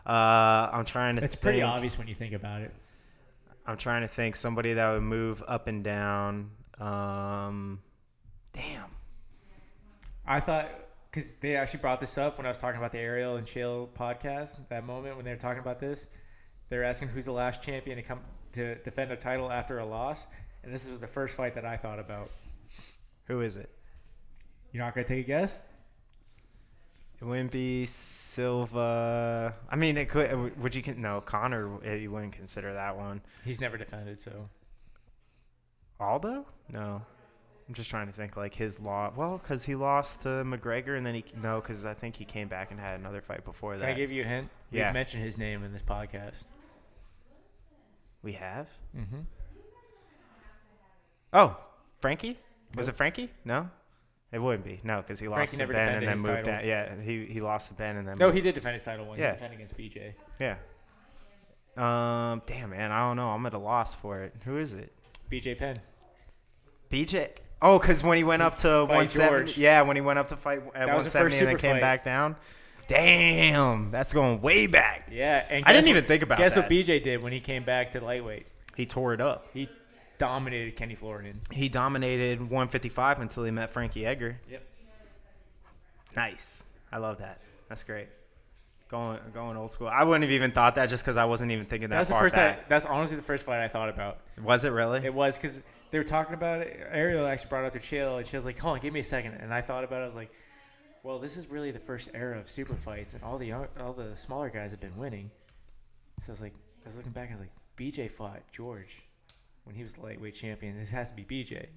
S1: I'm trying to think.
S2: It's pretty obvious when you think about it.
S1: I'm trying to think. Somebody that would move up and down. Damn.
S2: I thought, because they actually brought this up when I was talking about the Ariel and Chael podcast, that moment when they were talking about this, they're asking who's the last champion to come to defend a title after a loss. And this was the first fight that I thought about.
S1: Who is it?
S2: You're not going to take a guess?
S1: It wouldn't be Silva. I mean, it could. Would you? No, Connor. You wouldn't consider that one.
S2: He's never defended, so.
S1: Aldo? No. I'm just trying to think his loss. Well, because he lost to McGregor, and then because I think he came back and had another fight before that.
S2: Can I give you a hint?
S1: Yeah.
S2: We've mentioned his name in this podcast.
S1: We have?
S2: Mm-hmm.
S1: Oh, Frankie? Was it Frankie? No? It wouldn't be. No, because he lost to Ben and then moved down. Yeah, he lost to Ben and then
S2: he did defend his title one.
S1: Yeah.
S2: He defended against BJ.
S1: Yeah. Damn, man. I don't know. I'm at a loss for it. Who is it?
S2: BJ Penn.
S1: BJ? Oh, because when he went up to 170,
S2: George.
S1: yeah, when he went up to fight at
S2: That was the first
S1: 170 and then
S2: super
S1: came
S2: fight.
S1: back down. Damn, that's going way back.
S2: Yeah, and
S1: I didn't even think about
S2: guess
S1: that.
S2: what BJ did when he came back to lightweight?
S1: He tore it up.
S2: He dominated Kenny Florian.
S1: He dominated 155 until he met Frankie Edgar.
S2: Yep.
S1: Nice. I love that. That's great. Going old school. I wouldn't have even thought that just because I wasn't even thinking that far back.
S2: That's honestly the first fight I thought about.
S1: Was it really?
S2: It was because they were talking about it. Ariel actually brought it up to Chael, and Chael's like, hold on, give me a second. And I thought about it. I was like, well, this is really the first era of super fights, and all the smaller guys have been winning. So I was looking back, and I was like, BJ fought George when he was the lightweight champion. This has to be BJ. And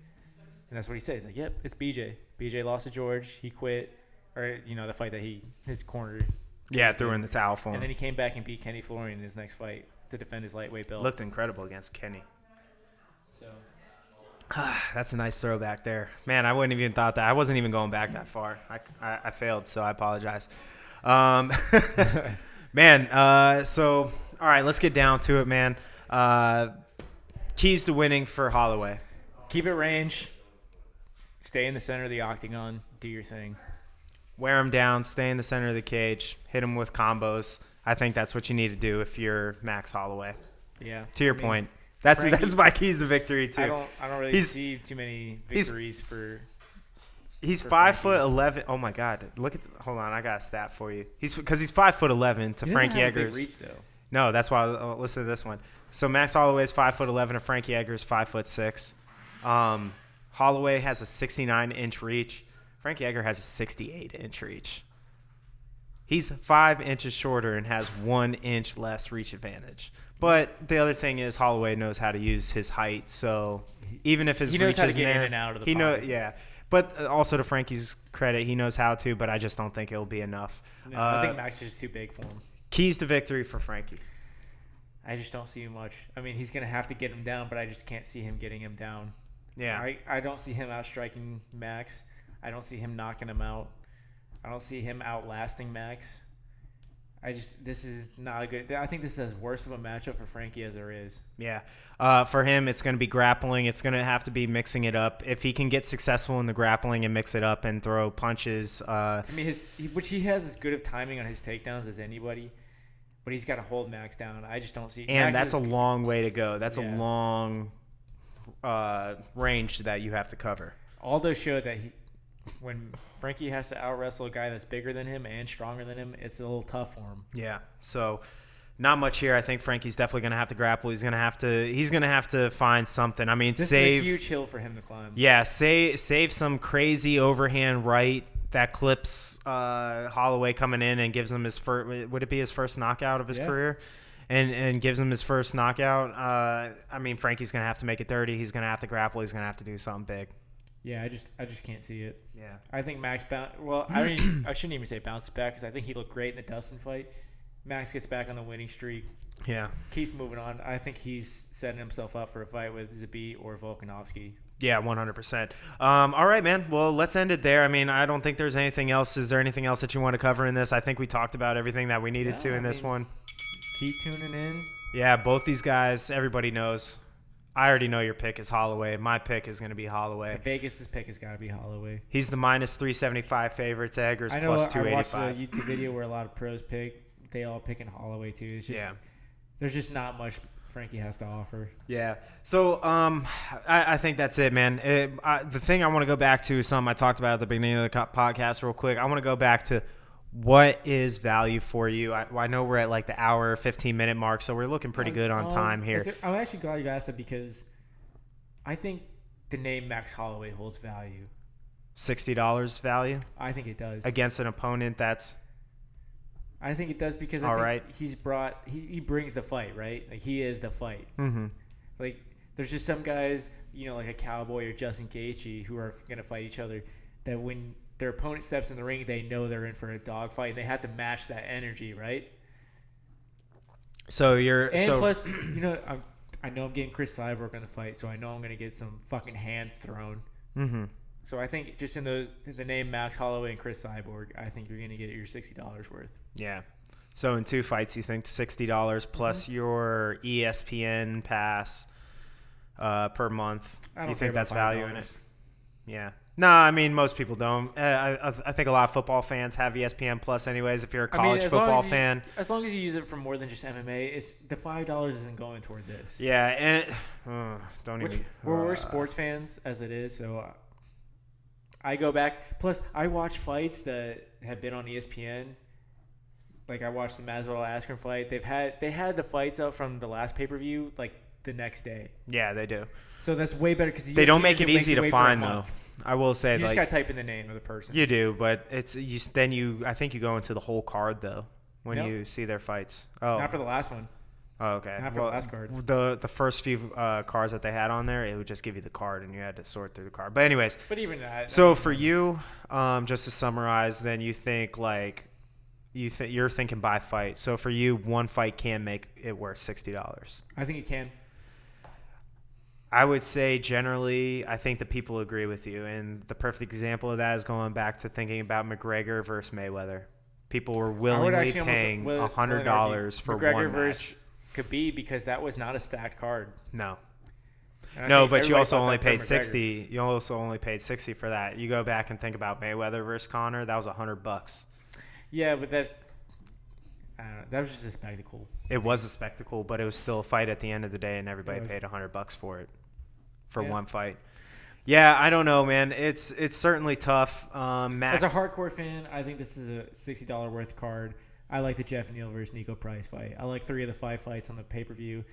S2: that's what he said. He's like, yep, it's BJ. BJ lost to George. He quit. Or, the fight that his corner.
S1: Yeah, threw in the towel for him.
S2: And then he came back and beat Kenny Florian in his next fight to defend his lightweight belt.
S1: Looked incredible against Kenny.
S2: So
S1: That's a nice throwback there. Man, I wouldn't have even thought that. I wasn't even going back that far. I failed, so I apologize. Man, so, all right, let's get down to it, man. Keys to winning for Holloway.
S2: keep it range. Stay in the center of the octagon. Do your thing.
S1: Wear him down, stay in the center of the cage, hit him with combos. I think that's what you need to do if you're Max Holloway.
S2: Yeah.
S1: To your point. That's my keys to victory too.
S2: I don't really see too many victories for.
S1: He's
S2: for
S1: 5'11". Oh my God! Hold on, I got a stat for you. He's 5'11" to Frankie Edgar's.
S2: Reach, though.
S1: No, that's why. Listen to this one. So Max Holloway is 5'11", and Frankie Edgar's 5'6". Holloway has a 69-inch reach. Frankie Edgar has a 68-inch reach. He's 5 inches shorter and has 1 inch less reach advantage. But the other thing is Holloway knows how to use his height. So even if his reach isn't there,
S2: in and out of the pocket.
S1: yeah. But also to Frankie's credit, he knows how to. But I just don't think it'll be enough.
S2: No, I think Max is just too big for him.
S1: Keys to victory for Frankie.
S2: I just don't see much. I mean, he's gonna have to get him down, but I just can't see him getting him down.
S1: Yeah.
S2: I don't see him outstriking Max. I don't see him knocking him out. I don't see him outlasting Max. This is not a good. I think this is as worse of a matchup for Frankie as there is.
S1: Yeah. For him, it's going to be grappling. It's going to have to be mixing it up. If he can get successful in the grappling and mix it up and throw punches.
S2: To me, which he has as good of timing on his takedowns as anybody, but he's got to hold Max down. I just don't see.
S1: And that's a long way to go. That's a long range that you have to cover.
S2: Aldo showed that when Frankie has to out-wrestle a guy that's bigger than him and stronger than him, it's a little tough for him.
S1: Yeah. So not much here. I think Frankie's definitely going to have to grapple. He's going to have to find something. I mean,
S2: this is a huge hill for him to climb.
S1: Yeah, save some crazy overhand right that clips Holloway coming in and gives him his first. Would it be his first knockout of his career? And gives him his first knockout. I mean, Frankie's going to have to make it dirty. He's going to have to grapple. He's going to have to do something big.
S2: Yeah, I just can't see it.
S1: Yeah.
S2: I think Max I shouldn't even say bounces back because I think he looked great in the Dustin fight. Max gets back on the winning streak.
S1: Yeah.
S2: Keeps moving on. I think he's setting himself up for a fight with Zabit or Volkanovski.
S1: Yeah, 100%. All right, man. Well, let's end it there. I mean, I don't think there's anything else. Is there anything else that you want to cover in this? I think we talked about everything that we needed to in this one.
S2: Keep tuning in.
S1: Yeah, both these guys, everybody knows. I already know your pick is Holloway. My pick is going to be Holloway.
S2: Vegas' pick has got to be Holloway.
S1: He's the minus 375 favorite to Eggers plus 285.
S2: I watched a YouTube video where a lot of pros they all picking Holloway too. It's just, there's just not much Frankie has to offer. Yeah.
S1: So I think that's it, man. The thing I want to go back to is something I talked about at the beginning of the podcast real quick. I want to go back to what is value for you. I know we're at like the hour, 15-minute mark, so we're looking pretty good on time here.
S2: I'm actually glad you asked that because I think the name Max Holloway holds value.
S1: $60 value?
S2: I think it does.
S1: Against an opponent that's...
S2: I think it does because I think he brings the fight, right? Like he is the fight.
S1: Mm-hmm.
S2: Like there's just some guys, like a Cowboy or Justin Gaethje who are going to fight each other that when their opponent steps in the ring, they know they're in for a dogfight, and they have to match that energy, right?
S1: So
S2: plus, I know I'm getting Chris Cyborg on the fight, so I know I'm going to get some fucking hands thrown.
S1: Mm-hmm.
S2: So I think just in the name Max Holloway and Chris Cyborg, I think you're going to get your $60 worth.
S1: Yeah. So in 2 fights, you think $60 plus your ESPN pass per month. You think that's value in it? Yeah. No, I mean, most people don't. I think a lot of football fans have ESPN Plus anyways. If you're a college football fan.
S2: As long as you use it for more than just MMA, it's the $5 isn't going toward this.
S1: Yeah, and
S2: we're sports fans as it is, so I go back. Plus, I watch fights that have been on ESPN. Like I watched the Masvidal Askren fight. They had the fights up from the last pay-per-view like the next day.
S1: Yeah, they do.
S2: So that's way better because
S1: they don't make it easy to find though. I will say,
S2: you just gotta type in the name of the person.
S1: You do, but it's you. Then you, I think you go into the whole card though when you see their fights. Oh,
S2: not for the last one.
S1: Oh, okay.
S2: Not for the last card.
S1: The first few cards that they had on there, it would just give you the card, and you had to sort through the card. But anyways.
S2: But even that.
S1: So for you, just to summarize, then you think like you're thinking by fight. So for you, one fight can make it worth $60.
S2: I think it can.
S1: I would say generally, I think the people agree with you. And the perfect example of that is going back to thinking about McGregor versus Mayweather. People were willingly paying $100 for
S2: McGregor
S1: one
S2: versus
S1: match.
S2: Khabib because that was not a stacked card.
S1: No.
S2: No,
S1: but you also only paid $60. You also only paid $60 for that. You go back and think about Mayweather versus Conor. That was $100.
S2: Yeah, but that was just a spectacle.
S1: It was a spectacle, but it was still a fight at the end of the day, and everybody paid $100 for it for one fight. Yeah, I don't know, man. It's certainly tough. Max,
S2: as a hardcore fan, I think this is a $60 worth card. I like the Jeff Neal versus Nico Price fight. I like 3 of the 5 fights on the pay-per-view,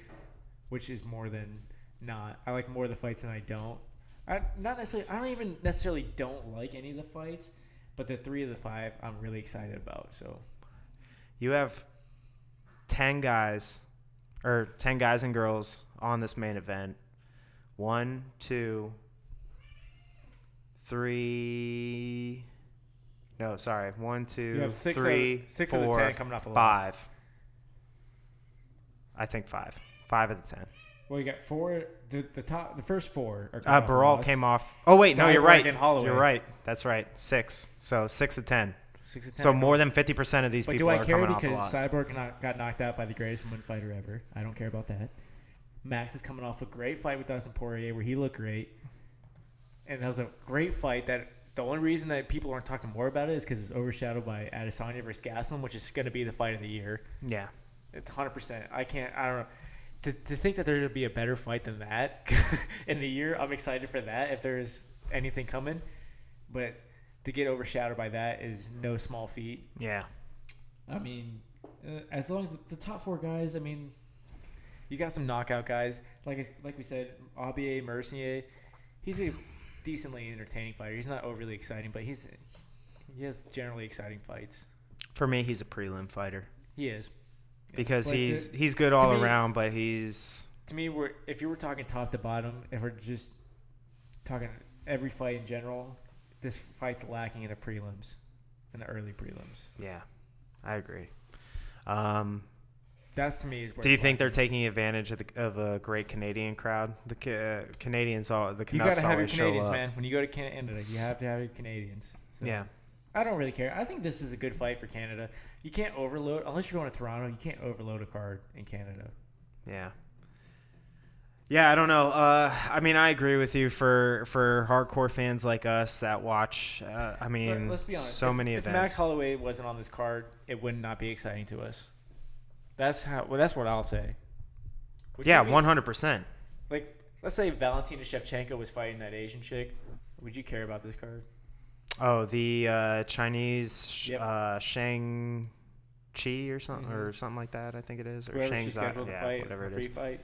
S2: which is more than not. I like more of the fights than I don't. I don't even necessarily don't like any of the fights, but the 3 of the 5 I'm really excited about. So
S1: you have 10 guys and girls on this main event. 1, 2, 3. No, sorry. 1, 2, 3,
S2: 6
S1: 4,
S2: of the 10 coming off the
S1: 5. I think 5. 5 of the 10.
S2: Well, you got 4. The first 4 are
S1: Baral came off. Oh wait, no, you're right.
S2: Holloway.
S1: You're right. That's right. 6. So 6 of 10.
S2: 6 of 10.
S1: So more than 50% of these people are coming off a loss.
S2: But do I care because Cyborg got knocked out by the greatest woman fighter ever? I don't care about that. Max is coming off a great fight with Dustin Poirier where he looked great. And that was a great fight that the only reason that people aren't talking more about it is because it was overshadowed by Adesanya versus Gastelum, which is going to be the fight of the year.
S1: Yeah.
S2: It's 100%. I don't know. To think that there would be a better fight than that in the year, I'm excited for that if there is anything coming. But to get overshadowed by that is no small feat.
S1: Yeah.
S2: I mean, as long as the top 4 guys, I mean, you got some knockout guys. Like we said, Aubie Mercier, he's a decently entertaining fighter. He's not overly exciting, but he has generally exciting fights.
S1: For me, he's a prelim fighter.
S2: He is.
S1: Because he's good all around, but he's...
S2: To me, if you were talking top to bottom, if we're just talking every fight in general, this fight's lacking in the prelims, in the early prelims.
S1: Yeah, I agree.
S2: That's to me is where.
S1: Do you think they're taking advantage of a great Canadian crowd? The Canadians, the Canucks,
S2: you got to have your
S1: always
S2: Canadians,
S1: show up.
S2: man. When you go to Canada, you have to have your Canadians. So.
S1: Yeah.
S2: I don't really care. I think this is a good fight for Canada. You can't overload unless you're going to Toronto. You can't overload a card in Canada.
S1: Yeah. Yeah, I don't know. I mean, I agree with you for hardcore fans like us that watch. I mean,
S2: let's be honest.
S1: Many events.
S2: If Max Holloway wasn't on this card, it would not be exciting to us. That's what I'll say.
S1: Yeah, 100%.
S2: Like, let's say Valentina Shevchenko was fighting that Asian chick. Would you care about this card?
S1: Oh, the Chinese
S2: Yep.
S1: Shang Chi or something like that. I think it is. Or
S2: Whoever
S1: Shang
S2: she scheduled to fight,
S1: whatever it
S2: free
S1: is.
S2: fight.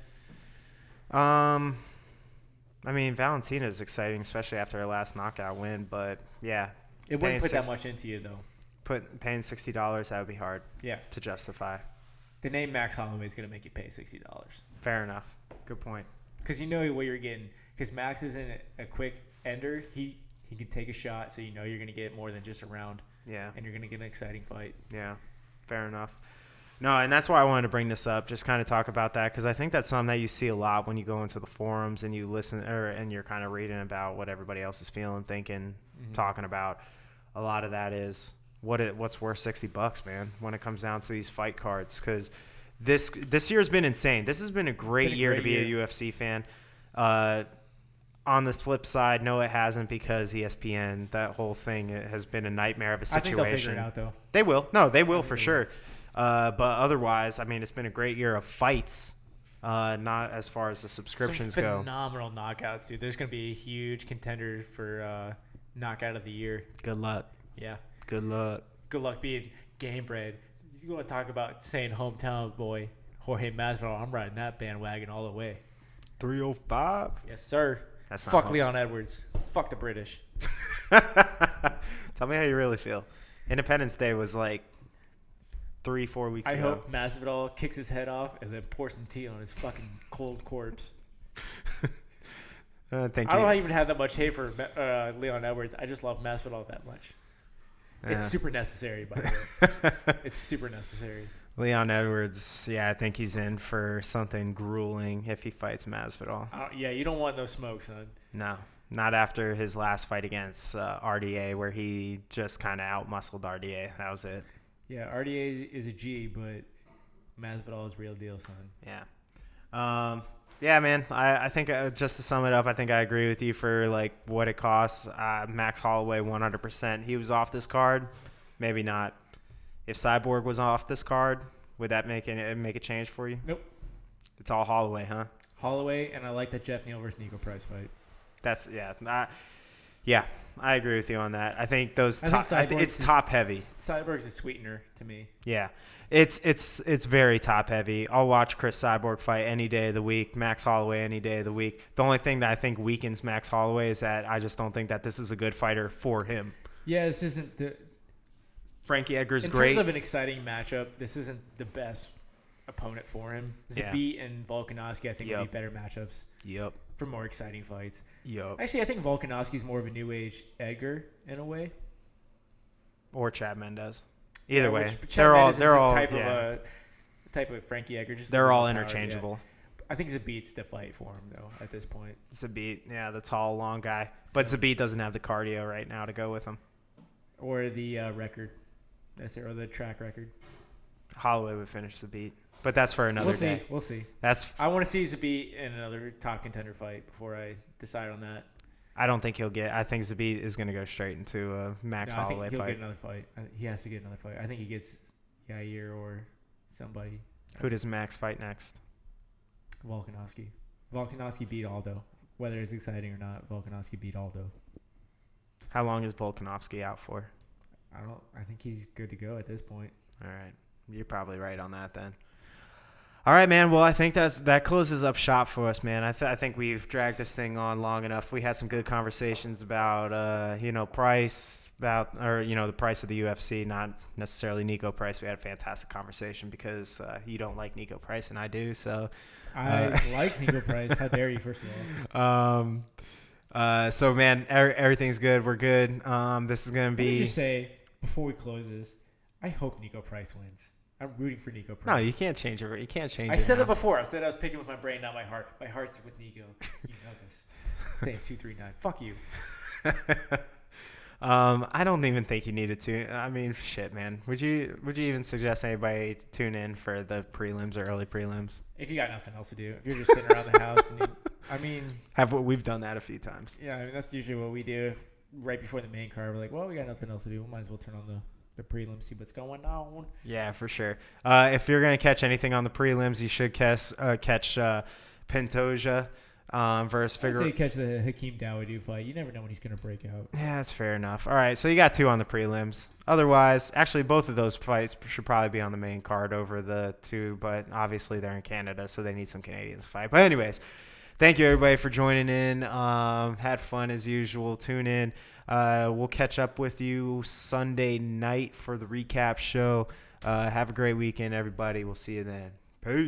S1: I mean, Valentina is exciting, especially after her last knockout win. But yeah,
S2: It wouldn't put that much into you though.
S1: Paying $60, that would be hard.
S2: Yeah.
S1: To justify.
S2: The name Max Holloway is going to make you pay $60.
S1: Fair enough. Good point.
S2: Because you know what you're getting. Because Max isn't a quick ender. He can take a shot, so you know you're going to get more than just a round.
S1: Yeah.
S2: And you're going to get an exciting fight.
S1: Yeah. Fair enough. No, and that's why I wanted to bring this up, just kind of talk about that, because I think that's something that you see a lot when you go into the forums and you listen, and you're kind of reading about what everybody else is feeling, thinking, talking about. A lot of that is what's worth $60, man, when it comes down to these fight cards, because this year's been insane. This has been a great year to be a UFC fan. on the flip side, no, it hasn't, because ESPN, that whole thing, it has been a nightmare of a situation.
S2: I think they'll figure it out, though.
S1: They will. No, they will for sure. But otherwise, I mean, it's been a great year of fights, not as far as the subscriptions
S2: Some
S1: go.
S2: phenomenal knockouts, dude. There's going to be a huge contender for knockout of the year.
S1: Good luck.
S2: Yeah.
S1: Good luck.
S2: Good luck being game bred. You want to talk about saying hometown boy Jorge Masvidal? I'm riding that bandwagon all the way.
S1: 305?
S2: Yes, sir.
S1: That's not
S2: Fuck
S1: home.
S2: Leon Edwards. Fuck the British.
S1: Tell me how you really feel. Independence Day was like 3-4 weeks
S2: I
S1: ago.
S2: hope Masvidal kicks his head off and then pours some tea on his fucking cold corpse.
S1: I
S2: don't even have that much hate for Leon Edwards. I just love Masvidal that much. It's super necessary, by the way. It's super necessary.
S1: Leon Edwards, yeah, I think he's in for something grueling if he fights Masvidal.
S2: Yeah, you don't want no smoke, son.
S1: No, not after his last fight against RDA, where he just kind of out-muscled RDA. That was it.
S2: Yeah, RDA is a G, but Masvidal is real deal, son.
S1: Yeah. Yeah, man, I think just to sum it up, I think I agree with you for like what it costs. Max Holloway, 100%. He was off this card. Maybe not. If Cyborg was off this card, would that make a change for you?
S2: Nope.
S1: It's all Holloway, huh?
S2: Holloway, and I like that Jeff Neal versus Nico Price fight.
S1: Yeah, I agree with you on that. I think it's top heavy.
S2: Cyborg's a sweetener to me.
S1: Yeah, it's very top heavy. I'll watch Chris Cyborg fight any day of the week. Max Holloway any day of the week. The only thing that I think weakens Max Holloway is that I just don't think that this is a good fighter for him.
S2: Yeah, this isn't the.
S1: Frankie Edgar's great.
S2: In terms of an exciting matchup, this isn't the best opponent for him. Zabit and Volkanovski, I think, would be better matchups.
S1: Yep.
S2: For more exciting fights.
S1: Yep.
S2: Actually, I think Volkanovski's more of a new age Edgar in a way.
S1: Or Chad Mendez. Either way,
S2: they're all type of Frankie Edgar.
S1: They're all interchangeable.
S2: Yeah. I think Zabit's the fight for him though at this point.
S1: Zabit, yeah, the tall, long guy. But Zabit doesn't have the cardio right now to go with him.
S2: Or the record. That's it, or the track record.
S1: Holloway would finish Zabit. But that's for another day.
S2: We'll see.
S1: I
S2: want to see Zabit in another top contender fight before I decide on that.
S1: I don't think he'll get. I think Zabit is going to go straight into a Max Holloway
S2: I think he'll
S1: fight.
S2: get another fight. He has to get another fight. I think he gets Yair or somebody.
S1: Who does Max fight next?
S2: Volkanovski. Volkanovski beat Aldo. Whether it's exciting or not, Volkanovski beat Aldo.
S1: How long is Volkanovski out for?
S2: I think he's good to go at this point.
S1: All right. You're probably right on that then. All right, man. Well, I think that closes up shop for us, man. I think we've dragged this thing on long enough. We had some good conversations about, price, the price of the UFC, not necessarily Nico Price. We had a fantastic conversation because you don't like Nico Price and I do. So
S2: I like Nico Price. How dare you, first of all.
S1: So, man, everything's good. We're good. This is going to be.
S2: Let me just say, before we close this, I hope Nico Price wins. I'm rooting for Nico Price.
S1: No, you can't change it. You can't change it.
S2: I said it before. I said I was picking with my brain, not my heart. My heart's with Nico. You know this. Stay at 239. Fuck you.
S1: I don't even think you needed to. I mean, shit, man. Would you even suggest anybody tune in for the prelims or early prelims?
S2: If you got nothing else to do, if you're just sitting around the house,
S1: we've done that a few times.
S2: Yeah, I mean that's usually what we do. Right before the main card, we're like, well, we got nothing else to do. We might as well turn on the prelims, see what's going on.
S1: Yeah, for sure. If you're gonna catch anything on the prelims, you should catch Pantoja versus Figueroa.
S2: I'd say catch the Hakeem Dawodu fight. You never know when he's gonna break out.
S1: Yeah, that's fair enough. All right, so you got 2 on the prelims. Otherwise, actually, both of those fights should probably be on the main card over the 2, but obviously they're in Canada, so they need some Canadians to fight. But anyways, thank you everybody for joining in. Had fun as usual. Tune in. We'll catch up with you Sunday night for the recap show. Have a great weekend, everybody. We'll see you then. Peace.